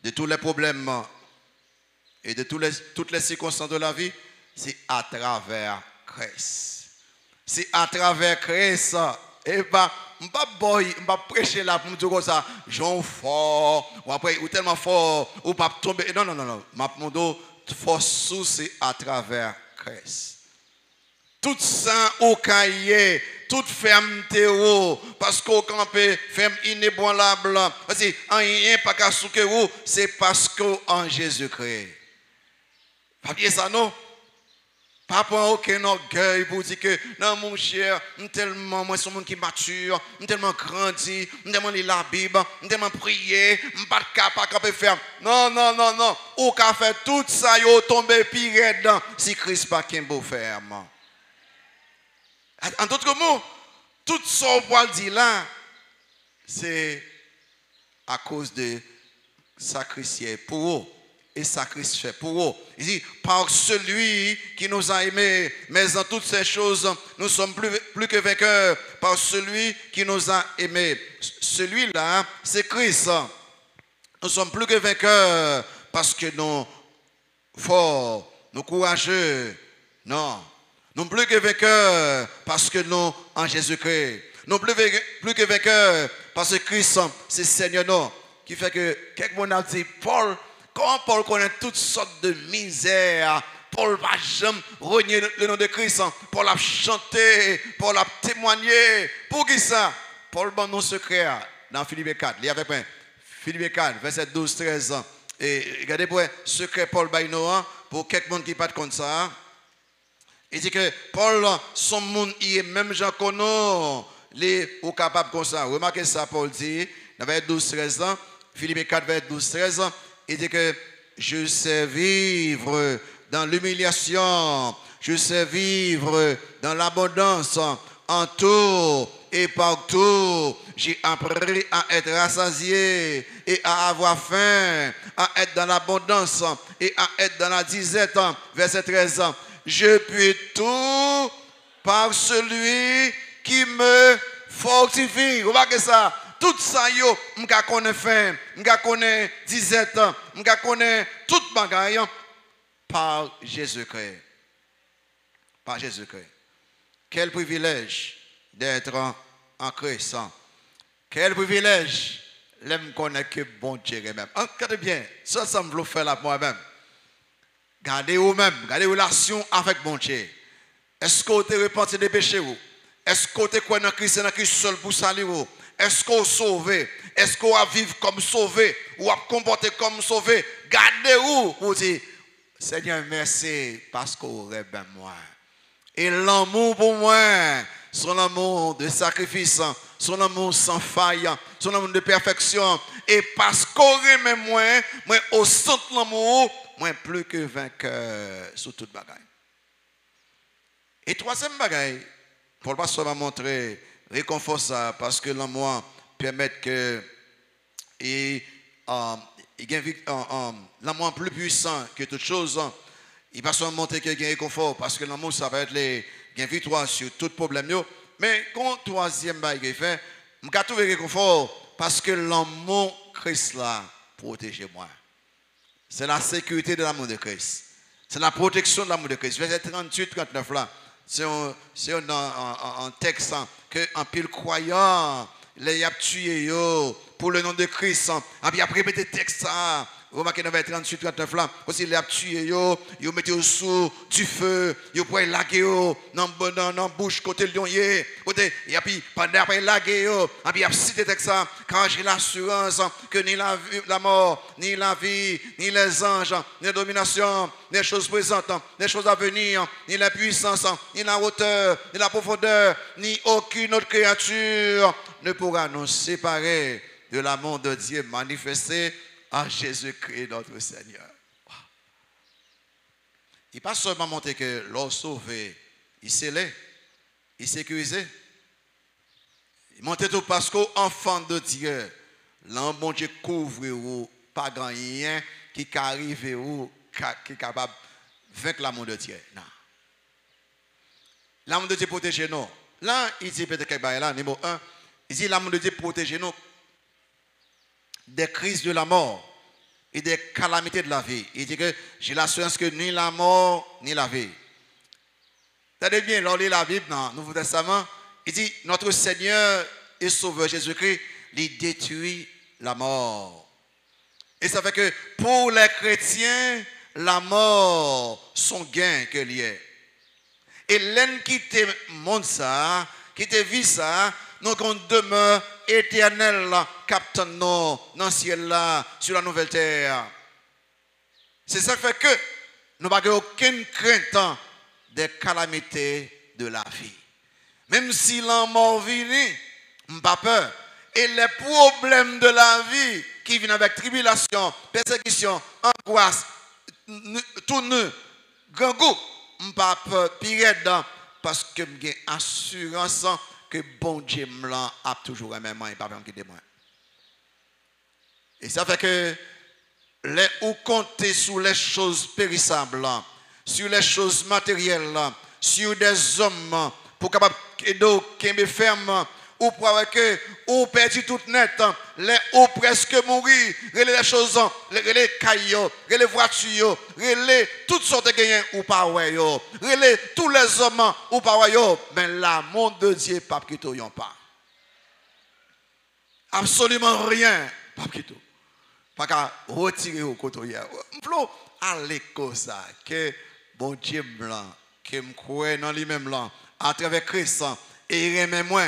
de tous les problèmes et de toutes les circonstances de la vie, c'est à travers Christ. C'est à travers Christ. Et pas, je ne vais pas prêcher là pour me dire comme ça, Jean fort, ou après, ou tellement fort, ou pas tomber. Non, non, non, non. Ma force, c'est à travers Christ. Tout ça au cahier, toute fermeté, parce qu'au campé, ferme inébranlable, parce que rien pas qu'à souquer, c'est parce qu'en Jésus-Christ. Pas bien ça, non? Pas pour aucun orgueil pour dire que, non, mon cher, tellement, moi, je suis un monde qui mature, tellement grandi, tellement lit la Bible, tellement prier, je ne suis pas capable de faire. Non, non, non, non. Ou qu'à faire tout ça, yo tomber pire dedans, si Christ pas qu'un beau ferme. En d'autres mots, tout ce qu'on dit là, c'est à cause de sacrifier pour eux et sacrifier pour eux. Il dit, par celui qui nous a aimés, mais dans toutes ces choses, nous sommes plus que vainqueurs par celui qui nous a aimés. Celui-là, c'est Christ. Nous sommes plus que vainqueurs parce que nous forts, nous courageux. Non. Nous plus que vainqueurs parce que nous en Jésus-Christ. Nous plus que vainqueurs parce que Christ, c'est Seigneur nous. Qui fait que quelqu'un a dit, Paul, quand Paul connaît toutes sortes de misères, Paul va jamais renier le nom de Christ. Paul a chanté, Paul a témoigné. Pour qui ça? Paul donne nos secrets dans Philippiens 4. Il y avait pas Philippiens 4, verset 12, 13. Et regardez pour secret Paul Baïnoa, pour quelqu'un qui pas comme ça. Il dit que Paul, son monde, il est même gens qu'on a, les ou capable comme ça. Remarquez ça, Paul dit, dans verset 12, 13 ans, Philippiens 4, verset 12, 13 ans, il dit que je sais vivre dans l'humiliation, je sais vivre dans l'abondance, en tout et partout. J'ai appris à être rassasié et à avoir faim, à être dans l'abondance et à être dans la disette. Verset 13 ans. Je puis tout par celui qui me fortifie. Vous voyez ça? Tout ça, yo, m'ka connaît faim, m'ka connaît disette, m'ka connaît toute bagaille par Jésus-Christ. Par Jésus-Christ. Quel privilège d'être en Christ. Quel privilège. L'aime connaître que bon Dieu même. Regardez bien, ça me veut faire là moi-même. Gardez vous-même, gardez relation avec bon Dieu. Est-ce que vous avez repenti des péchés? Est-ce que vous avez croyé dans Christ seul pour saluer? Est-ce que vous sauvé? Est-ce que vous vivez comme sauvé? Ou vous comporté comme sauvé? Gardez-vous pour dire, Seigneur, merci parce que vous avez bien moi. Et l'amour pour moi, son amour de sacrifice, son amour sans faille, son amour de perfection. Et parce qu'on aime moi au centre de l'amour, moi plus que vainqueur sur toute bagaille. Et troisième bagaille, pour le pasteur va montrer réconfort ça, parce que l'amour permet que l'amour plus puissant que toute chose. Il va se montrer qu'il y a un réconfort, parce que l'amour ça va être les victoire sur tout problème. Mais quand troisième bagaille fait, je vais trouver réconfort parce que l'amour Christ là protège moi. C'est la sécurité de l'amour de Christ. C'est la protection de l'amour de Christ. Verset 38-39 là, c'est un texte que en pile croyant, les a tué pour le nom de Christ. Et puis après répéter texte ça. Remarquez dans le 38-39 là, aussi les a tué ils mettent sous du feu, ils pourraient laguer dans la bouche côté lion côté et puis pendant après laguer et puis cité texte ça, car j'ai l'assurance que ni la mort, ni la vie, ni les anges, ni la domination, ni les choses présentes, ni les choses à venir, ni la puissance, ni la hauteur, ni la profondeur, ni aucune autre créature ne pourra nous séparer de l'amour de Dieu manifesté à Jésus-Christ notre Seigneur. Il ne pas seulement montrer que l'on sauvé, il scellé, il sécurisé. Il montre tout parce qu'enfant de Dieu, l'homme bon Dieu couvre ou pas grand rien qui arrive ou qui est capable de vaincre l'amour de Dieu. Non. L'amour de Dieu protège nous. Là, il dit peut-être quelque chose là, numéro 1, il dit l'amour de Dieu protège nous des crises de la mort et des calamités de la vie. Il dit que j'ai l'assurance que ni la mort ni la vie. Tenez bien, lors de la Bible, dans le Nouveau Testament, il dit notre Seigneur et Sauveur Jésus-Christ, il détruit la mort. Et ça fait que pour les chrétiens, la mort, son gain que lié. Et l'un qui te montre ça, qui te vit ça, nous avons demeure éternelle, captant nous dans le ciel là, sur la nouvelle terre. C'est ça qui fait que nous n'avons aucune crainte des calamités de la vie. Même si la mort vient, nous n'avons pas peur. Et les problèmes de la vie qui viennent avec tribulation, persécution, angoisse, tout nu, grand goût, nous n'avons pas peur, pire dedans, parce que nous avons assurance que bon Dieu a toujours aimé moi et pas même quitter moi. Et ça fait que les ou compter sur les choses périssables, sur les choses matérielles, sur des hommes pour capable de ferme ou pour que ou perdu tout net, les ou presque mourir, les choses, les cailloux, les voitures, les toutes sortes de gagnants ou pas ouais les tous les hommes ou pas ouais mais l'amour de Dieu pas quitté pas. Absolument rien pas quitté. Pas qu'à retirer au côté hier. M'flo aller comme ça que bon Dieu blanc que me croit dans lui-même là à travers Christ et remet moi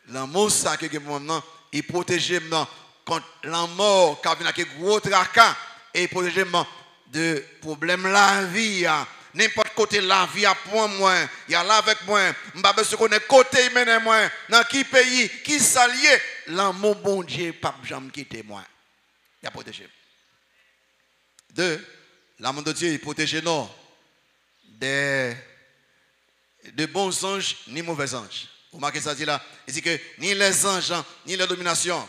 l'amour ça que maintenant il protège moi contre la mort qui vient avec gros tracas et protège moi de problèmes la vie n'importe côté la vie à point moi il y a là avec moi m'pas besoin connaître côté mène moi dans qui pays qui s'allier l'amour bon Dieu pas jamais quitter moi il a protégé. 2 l'amour de Dieu il protège nous de bons anges ni mauvais anges. Vous remarquez ça dit là, il dit que ni les anges ni la domination.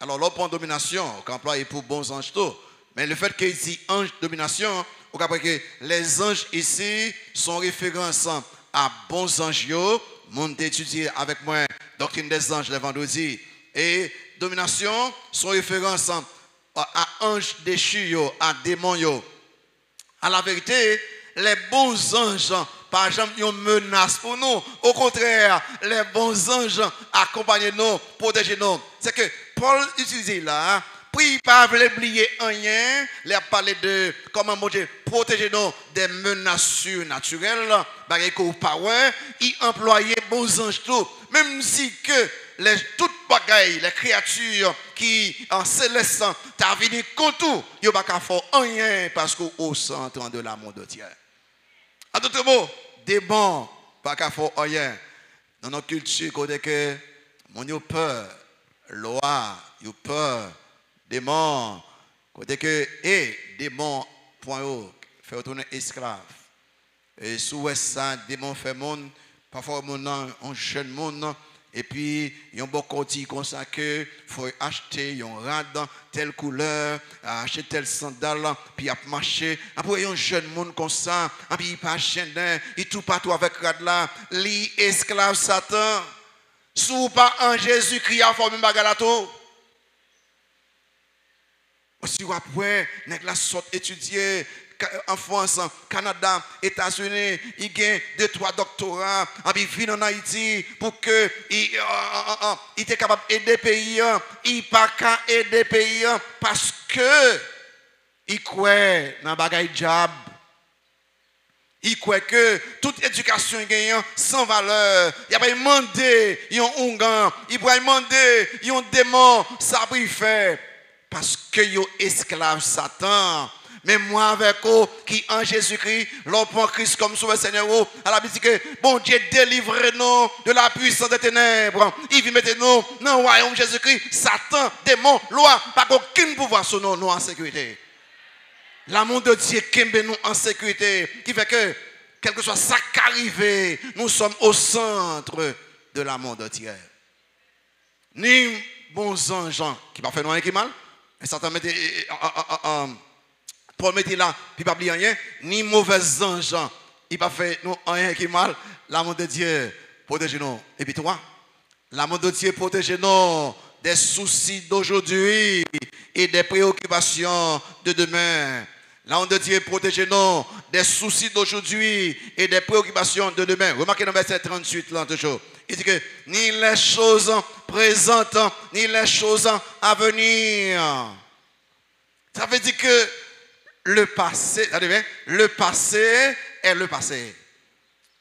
Alors l'on prend domination, on emploie pour bons anges tout. Mais le fait qu'il dit ange domination, on comprend que les anges ici sont référence à bons anges. Monde étudié avec moi doctrine des anges les vendredis. Et domination, sont référence à anges déchus, à démons. À la vérité, les bons anges, par exemple, ils menace pour nous. Au contraire, les bons anges accompagnent nous, protègent nous. C'est que Paul utilise là, puis pas oublier rien, il a parlé de comment Dieu protéger nous des menaces surnaturelles, il employait bons anges tout, même si que toutes bagailles, les créatures qui en céleste, t'as venu contre tout, il n'y a pas faire rien parce qu'au centre de la monde entier. En d'autres mots, des bons, pas qu'à faire rien. Dans nos cultures, côté que mon yo peur, loi, yo peur, démon, côté que démon point haut, fait retourner esclave. Et sous ça, démon fait monde, parfois un jeune monde. Et puis, il y a beaucoup de comme ça que faut acheter un rad, telle couleur, acheter tel sandal, puis il a marché. Après, il y a un jeune monde comme ça, puis il pas chaîne, il tout partout avec rad là, li esclave Satan. Sous pas en Jésus-Christ a formé bagalato. Si vous après, nèg la sorte étudier en France, Canada, États-Unis, il gagne 2-3 doctorats, il vient en Haïti pour que il était capable d'aider le pays, il pas qu'à aider le pays parce que il croit dans bagaille diable. Il croit que toute éducation gagnant sans valeur. Il a pas demandé un ongan, il va demander un démon, ça peut faire parce que yo esclave Satan. Mais moi avec vous qui en Jésus-Christ, l'on prend Christ comme sauveur Seigneur, à la dit que bon Dieu délivre-nous de la puissance des ténèbres. Il vient mettre nous dans le royaume Jésus-Christ. Satan, démon, loi, pas aucun pouvoir sur nous en sécurité. L'amour de Dieu qui nous en sécurité, qui fait que, quel que soit ça qui arrive, nous sommes au centre de l'amour de Dieu. Ni bons anges qui ne pas faire rien qui mal, mais Satan mettait. Paul mettait là, puis pas oublier rien, ni mauvais anges, il pas fait nous rien qui mal. L'amour de Dieu protège nous. Et puis toi, l'amour de Dieu protège nous des soucis d'aujourd'hui et des préoccupations de demain. L'amour de Dieu protège nous des soucis d'aujourd'hui et des préoccupations de demain. Remarquez dans le verset 38 là toujours. Il dit que ni les choses présentes, ni les choses à venir. Ça veut dire que le passé est le passé.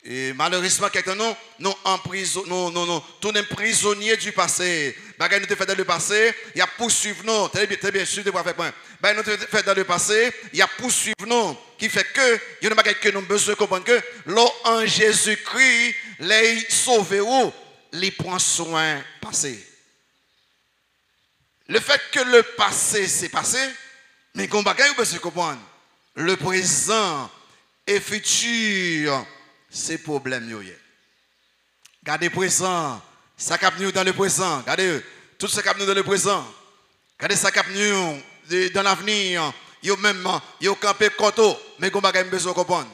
Et malheureusement, quelqu'un nous emprisonnons, tous les prisonniers du passé. Bagay nous te fait dans le passé, il y a poursuivre nous. Très bien, suivez avec moi. Bagay nous te fait dans le passé, il y a poursuivre nous. Qui fait que, il y a une bagay que nous avons besoin de comprendre que, l'eau en Jésus-Christ, les sauver ou, les prend soin passé. Le fait que le passé s'est passé, mais qu'on bagay, vous besoin de comprendre. Le présent et futur, c'est problème. Regardez le présent, ça cap nous dans le présent. Regardez tout ce cap nous dans le présent. Regardez ça cap nous dans l'avenir. Yo même yo campé koto, mais qu'on bagay besoin de comprendre.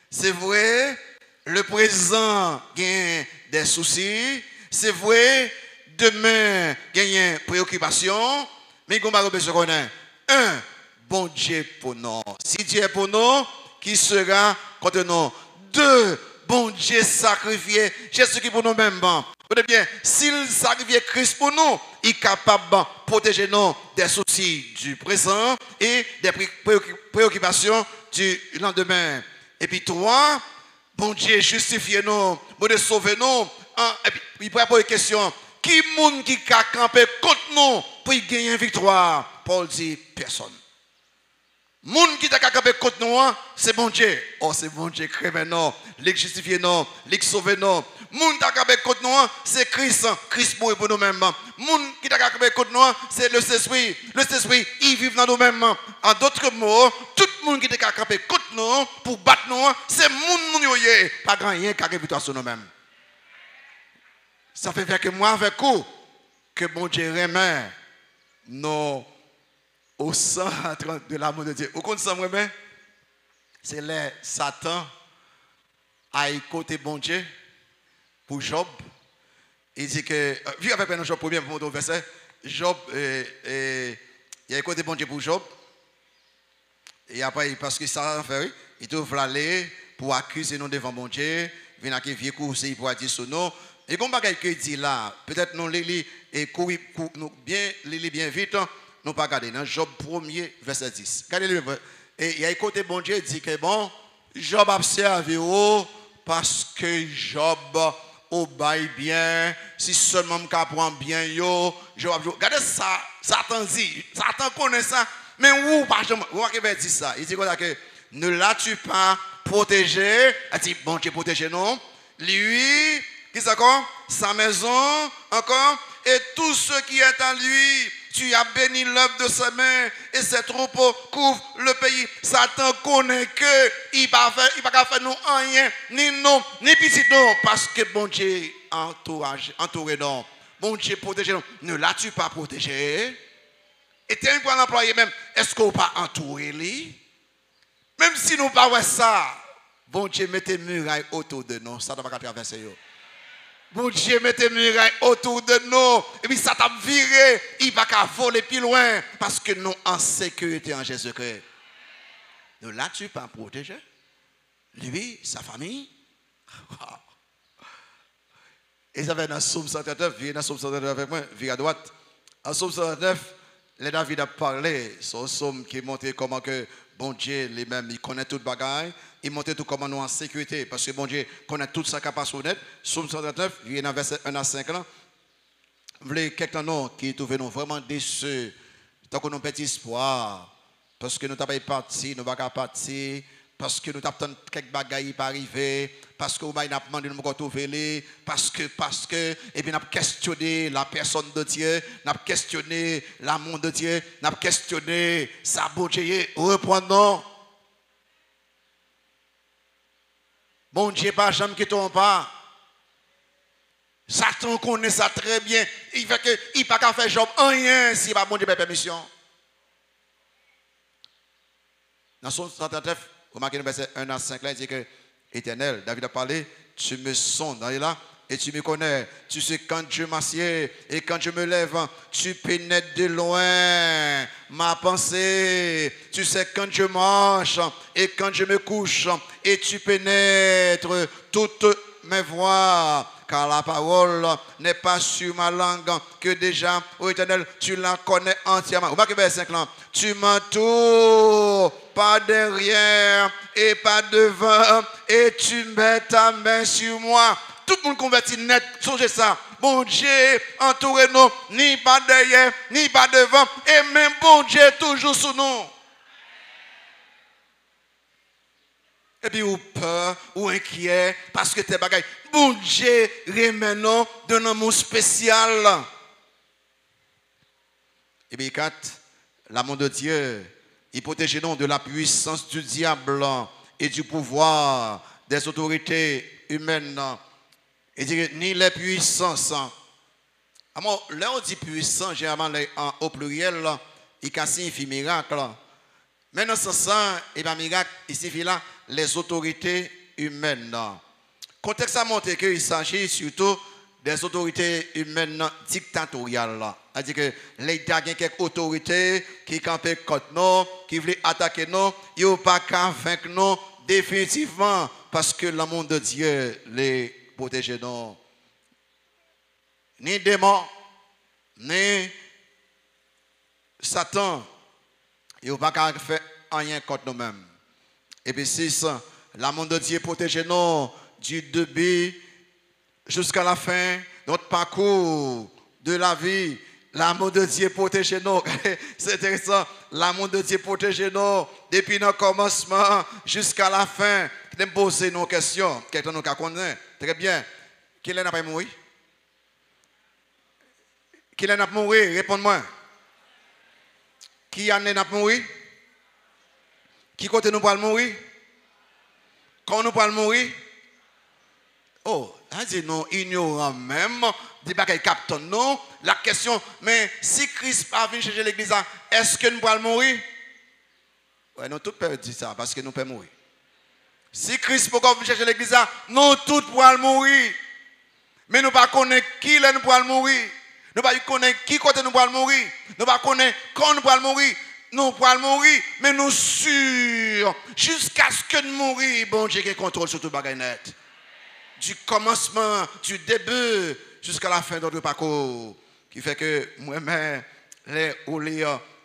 C'est vrai, le présent gagne des soucis. C'est vrai, demain gagne préoccupation, mais qu'on bagay besoin de connaître. Un, bon Dieu pour nous. Si Dieu est pour nous, qui sera contre nous? Deux, bon Dieu sacrifié Jésus-Christ pour nous-mêmes. Écoutez bien, s'il sacrifie Christ pour nous, il est capable de protéger nous des soucis du présent et des préoccupations du lendemain. Et puis trois, bon Dieu justifie nous, bon Dieu sauve nous. Et puis il pourrait poser une question. Qui est-ce qui a campé contre nous pour gagner une victoire? Paul dit personne. Moun qui t'a capé contre nous, c'est bon Dieu. Oh, c'est bon Dieu, crève non, les justifier non, les sauver non. Moun t'a capé contre nous, c'est Christ. Christ mourit pour nous-mêmes. Moun qui t'a capé contre nous, c'est le Saint-Esprit. Le Saint-Esprit, il vit dans nous-mêmes. En d'autres mots, tout le monde qui t'a capé contre nous, pour battre nous, c'est moun yoye. Pas grand rien qui a victoire sur nous-mêmes. Ça fait faire que moi avec vous, que bon Dieu remet nos au centre de l'amour de Dieu. Vous comprenez ça, moi-même? C'est les Satan a écouté bon Dieu pour Job. Il dit que, vu avec un Job premier pour mon verset, Job, il y a un côté bon Dieu pour Job. Et après, parce que ça a fait, il doit aller pour accuser nous devant mon Dieu, venir à qui vieux conseil pour dire son nom. Et comme bagaille que dit là, peut-être nous les et courir bien vite, nous pas garder dans Job 1er verset 10. Regardez-le. Et il y a un côté bon Dieu dit que bon, Job a observé parce que Job obéit bien, si seulement me prend bien yo, Job. Regardez ça, Satan dit, Satan connaît ça, mais où pas jamais, où qu'il va dire ça? Il dit que ne l'as-tu pas protégé? Il dit bon Dieu protégé non. Lui, qui c'est encore? Sa maison encore et tout ce qui est en lui. Tu as béni l'œuvre de ses mains et ses troupeaux couvrent le pays. Satan connaît que il ne va pas faire nous rien, ni nous, ni petit nous, parce que bon Dieu entouré nous. Bon Dieu protégé nous. Ne l'as-tu pas protégé? Et tu es un employé même, est-ce qu'on pas entouré lui? Même si nous ne pas voir ça, bon Dieu mettez murailles autour de nous, ça ne va pas traverser. Bon Dieu, mettez murailles autour de nous. Et puis ça t'a viré. Il ne va pas voler plus loin. Parce que nous en sécurité en Jésus-Christ. Ne l'as-tu pas protégé? Lui, sa famille. Et ça va dans Somme 139. Viens dans Somme 139 avec moi. Viens à droite. En Somme 139, les David a parlé. C'est un somme qui montre comment que bon Dieu lui-même, il connaît toute bagaille. Il montre tout comment nous en sécurité. Parce que bon Dieu connaît toute sa capacité. Somme 139, il y a verset 1 à 5 là. Vous voulez quelqu'un qui trouve nous vraiment déçus. Tant que nous petit espoir. Parce que nous n'avons pas parti, nous ne sommes pas partir. Parce que nous avons quelques bagailles pas arriver. Parce que nous avons demandé de nous retrouver. Parce que, et puis nous avons questionné la personne de Dieu. Nous avons questionné l'amour de Dieu. Nous avons questionné sa beauté. Reprenons. Bon Dieu, pas jamais qui tombe pas. Satan connaît ça très bien. Il fait que il pas qu'à faire Job rien si pas bon Dieu pas permission. Dans son 139, remarquez le verset 1 à 5 là, il dit que Éternel, David a parlé, tu me sondes là et tu me connais. Tu sais quand je m'assieds et quand je me lève, tu pénètres de loin ma pensée. Tu sais quand je marche et quand je me couche et tu pénètres toutes mes voies. Car la parole n'est pas sur ma langue que déjà, ô Éternel, tu la connais entièrement. Vous voyez verset 5 là. Tu m'entoures pas derrière et pas devant et tu mets ta main sur moi. Tout le monde convertit net, songez ça. Bon Dieu, entourez-nous, ni pas derrière, ni pas devant, et même bon Dieu toujours sous nous. Et puis ou peur, ou inquiet, parce que tes bagailles. Bon Dieu, remenons d'un amour spécial. Et puis 4, l'amour de Dieu, il protège nous de la puissance du diable et du pouvoir des autorités humaines. Il dit ni les puissances. Alors, là on dit puissance, généralement au pluriel, il signifie miracle. Mais dans ce sens, et bien miracle, il signifie là les autorités humaines. Le contexte a montré qu'il s'agit surtout des autorités humaines dictatoriales. C'est-à-dire que l'État a quelques autorités qui campent contre nous, qui veulent attaquer nous, ils n'ont pas qu'à vaincre nous définitivement parce que l'amour de Dieu les protège nous. Ni démons, ni Satan, ils n'ont pas qu'à faire rien contre nous-mêmes. Et puis 6, l'amour de Dieu protège nous du début jusqu'à la fin, notre parcours de la vie. L'amour de Dieu protège nous. C'est intéressant. L'amour de Dieu protège nous depuis le commencement jusqu'à la fin. Je vais poser nos questions. Quelqu'un nous connaît. Très bien. Qui n'a pas mouru? Qui n'a pas mouru? Réponds-moi. Qui n'a pas mouru? Qui côté nous pour mourir? Quand nous pour mourir? Oh, on dit non, ignorant même, dit pas qu'il capte non. La question, mais si Christ pas venu chercher l'église, est-ce que nous pouvons mourir? Oui, nous tous pouvons dire ça, parce que nous pouvons mourir. Si Christ peut venir chercher l'église, nous tous pouvons mourir. Mais nous ne connaissons pas qui nous pour mourir. Nous ne connaissons pas qui côté nous pour mourir. Nous ne connaissons pas quand nous pour mourir. Nous pour mourir, mais nous sûrs jusqu'à ce que nous mourions. Bon Dieu qui contrôle sur tout bagage net. Du commencement, du début jusqu'à la fin de notre parcours. Qui fait que moi-même, les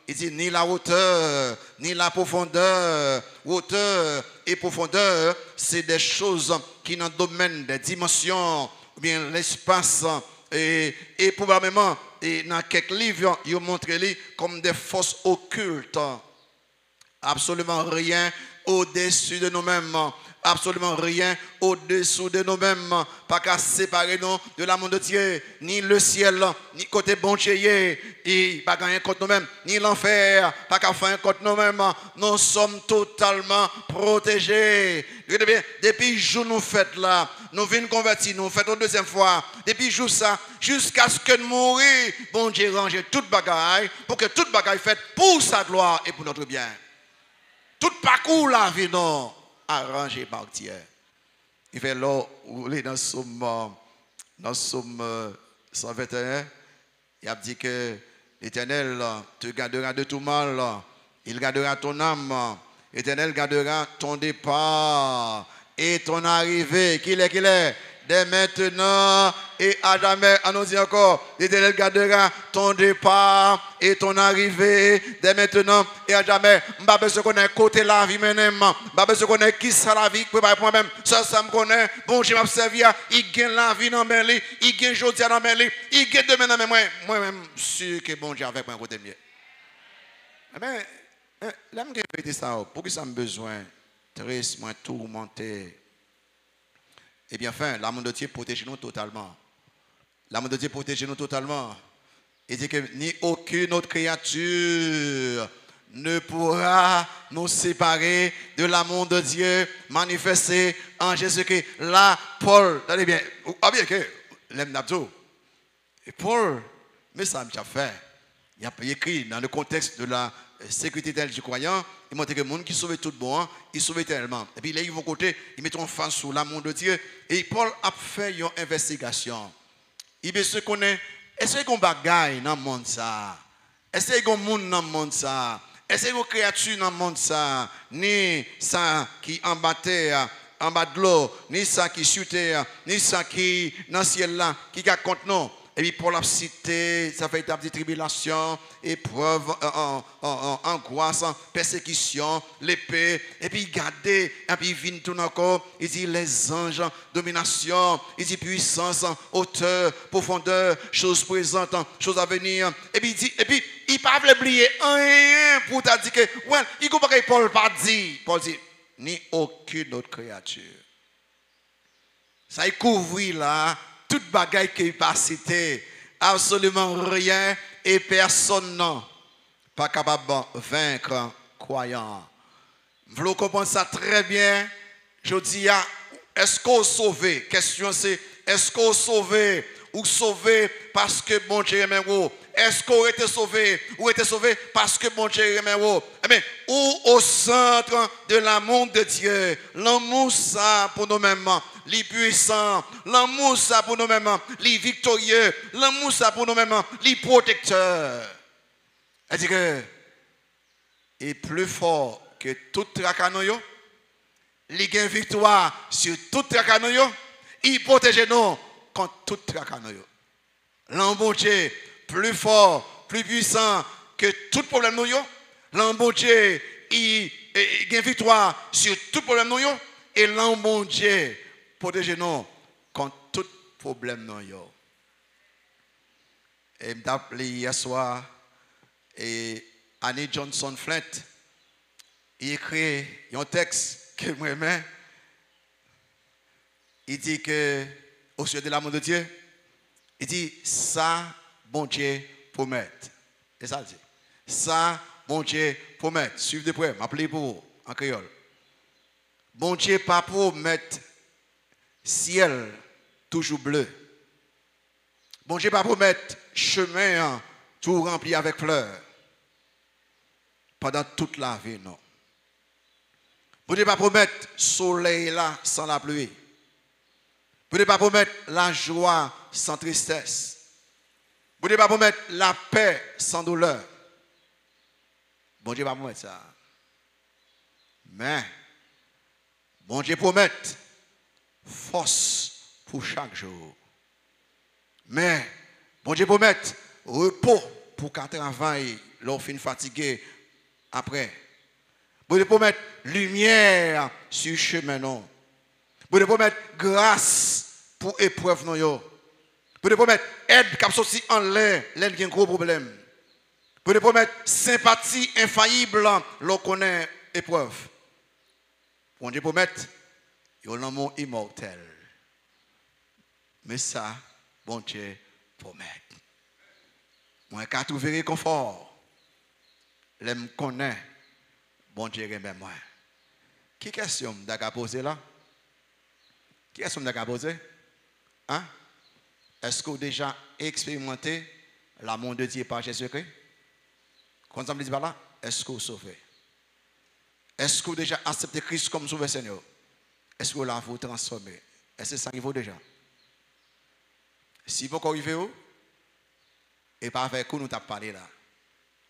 il dit ni la hauteur, ni la profondeur. Hauteur et profondeur, c'est des choses qui dans le domaine des dimensions, ou bien l'espace, et probablement, et dans quelques livres, ils montrent comme des forces occultes. Absolument rien au-dessus de nous-mêmes. Absolument rien au-dessous de nous-mêmes. Pas qu'à séparer nous de l'amour de Dieu. Ni le ciel, ni côté bon Dieu. Et pas qu'à rien contre nous-mêmes. Ni l'enfer. Pas qu'à faire contre nous-mêmes. Nous sommes totalement protégés. Regardez bien, depuis le jour nous faites là, nous venons convertir, nous faisons une deuxième fois. Depuis le jour ça, jusqu'à ce que nous mourions, bon Dieu range toute bagaille pour que toute bagaille faite pour sa gloire et pour notre bien. Tout parcours la vie, non. Arrangé par Dieu. Il fait là, où il est dans Somme 121, il a dit que l'Éternel te gardera de tout mal, il gardera ton âme, l'Éternel gardera ton départ et ton arrivée. Qu'il est dès maintenant et à jamais. On nous dit encore, l'Éternel gardera ton départ et ton arrivée dès maintenant et à jamais. Je ne sais pas si on est côté la vie, je ne sais pas si on est qui ça la vie, pour moi-même. Ça me connaît. Bon, je m'ai servi, il gagne la vie dans mes lits, il gagne aujourd'hui dans mes lits, il gagne demain dans mes mains. Moi-même, sûr que bon Dieu avec moi côté mieux. Mais, là, je vais dire ça, pour que ça me besoin, triste, moins tourmenté. Eh bien, enfin, l'amour de Dieu protège nous totalement. L'amour de Dieu protège nous totalement. Il dit que ni aucune autre créature ne pourra nous séparer de l'amour de Dieu manifesté en Jésus-Christ. Là, Paul, attendez bien, bien que l'aime d'Abdou. Et Paul, mais ça m'a fait. Il a écrit dans le contexte de la sécurité du croyant, il montre que le monde qui sauve tout bon, il sauve tellement. Et puis là, ils vont côté, ils mettent en face sur l'amour de Dieu. Et Paul a fait une investigation. Il veut se connaître, est-ce qu'il y a des bagailles dans le monde ça? Est-ce qu'il y a des monde dans le monde ça? Est-ce qu'il y a des créatures dans le monde ça? Ni ça qui en bas de l'eau, ni ça qui sur terre, ni ça qui dans le ciel là, qui a contre nous. Et puis pour la cité, ça fait étape de tribulation, épreuve, angoisse, persécution, l'épée. Et puis garder, et puis il vient tout encore. Il dit les anges, domination, il dit puissance, hauteur, profondeur, choses présentes, choses à venir. Et puis il dit, et puis il ne peut pas oublier rien pour te dire que, ouais, il ne peut pas Paul pas dit. Paul dit, ni aucune autre créature. Ça y couvre là. Toute bagaille qui n'est pas cité, absolument rien et personne non pas capable de vaincre croyant. Vous comprenez ça très bien. Je dis, est-ce qu'on sauvé? Question c'est, est-ce qu'on sauvé ou sauvé parce que bon Dieu aime vous? Est-ce qu'on était sauvé ou était sauvé parce que bon Dieu aime vous? Eh bien, ou au centre de l'amour de Dieu, l'amour ça pour nous-mêmes. Les puissants, l'amour ça pour nous-mêmes, les victorieux, l'amour ça pour nous-mêmes, les protecteurs. C'est-à-dire que, est plus fort que tout tracanoyo, il gagne victoire sur tout tracanoyo, il protège nous contre tout tracanoyo. L'amour Dieu plus fort, plus puissant que tout problème nous, l'amour Dieu il gagne victoire sur tout problème nous, et l'amour Dieu protégez-nous contre tout problème. Et je m'ai appelé hier soir et Annie Johnson Flint, il écrit un texte que moi-même, il dit que au sujet de l'amour de Dieu, il dit ça, bon Dieu promet. Et ça, il dit ça, bon Dieu promet. Suivez de près, m'appelez pour vous en créole. Bon Dieu pas promettre ciel toujours bleu. Bon Dieu pas promettre chemin tout rempli avec fleurs pendant toute la vie, non. Bon Dieu pas promettre soleil là sans la pluie. Vous ne pouvez pas promettre la joie sans tristesse. Vous ne pouvez pas promettre la paix sans douleur. Bon Dieu va promettre ça. Mais, bon Dieu promet force pour chaque jour. Mais, bon Dieu promet repos pour qu'un travail, l'on finit fatigué après. Bon Dieu promet lumière sur le chemin. Non. Bon Dieu promet grâce pour épreuve. Non, yo. Bon Dieu promet aide comme sorti en l'air, l'aide qui a un gros problème. Bon Dieu promet sympathie infaillible, l'on connaît épreuve. Bon Dieu promet, il y a un amour immortel. Mais ça, bon Dieu promet. Moi, quand tu verras confort, je me connais, bon Dieu remet moi. Qui question d'à poser là? Qui question d'à poser? Hein? Est-ce que vous avez déjà expérimenté l'amour de Dieu par Jésus-Christ? Quand on me dit par là, est-ce que vous sauvez? Est-ce que vous avez déjà accepté Christ comme sauveur Seigneur? Est-ce que vous l'avez transformé? Est-ce que ça arrive déjà? Si vous arrivez où? Et pas avec vous, nous t'avons parlé là.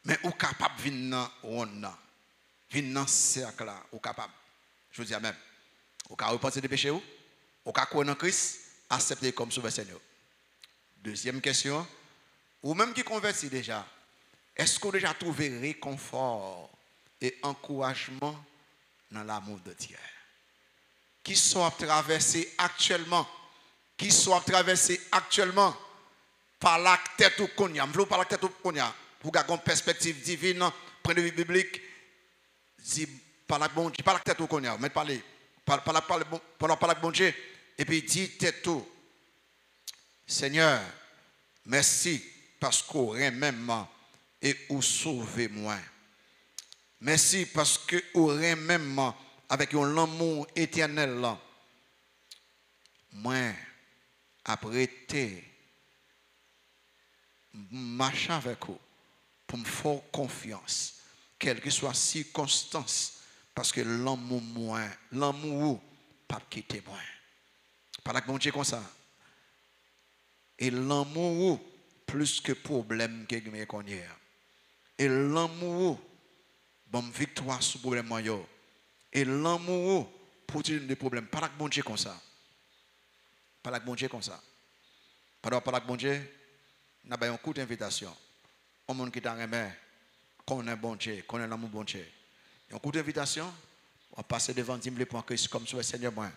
Mais vous êtes capable de venir dans le monde, venir dans le cercle là, vous êtes capable. Je vous dis même, vous êtes repentir de péché, vous êtes croire en Christ, accepter comme sauveur Seigneur. Deuxième question, ou même qui convertit déjà, est-ce que vous avez déjà trouvé réconfort et encouragement dans l'amour de Dieu? Qui sont traversés actuellement, par la tête ou konya, par la tête ou konya, pour avoir une perspective divine, prendre le biblique, dit par la bon Dieu, par la tête ou konya, mais parler, par la bon Dieu, et puis dit tête ou, Seigneur, merci parce qu'on même et vous sauvez moi. Merci parce que vous même avec un amour éternel là. Moi, après marcher avec vous pour me faire confiance, quelle que soit la circonstance, parce que l'amour pas quitter moi. Par la bon Dieu comme ça. Et l'amour plus que problème que qu'on y a. Et l'amour bon victoire sur problème moi yo. Et l'amour pour tirer des problèmes. Par la bon Dieu comme ça. Par la bon Dieu comme ça. Par la bon Dieu, n'a pas un coup d'invitation. Au monde qui t'a remis, qu'on est bon Dieu, qu'on est l'amour bon Dieu. Un coup d'invitation, on passe devant Dieu pour Christ comme sur le Seigneur moi.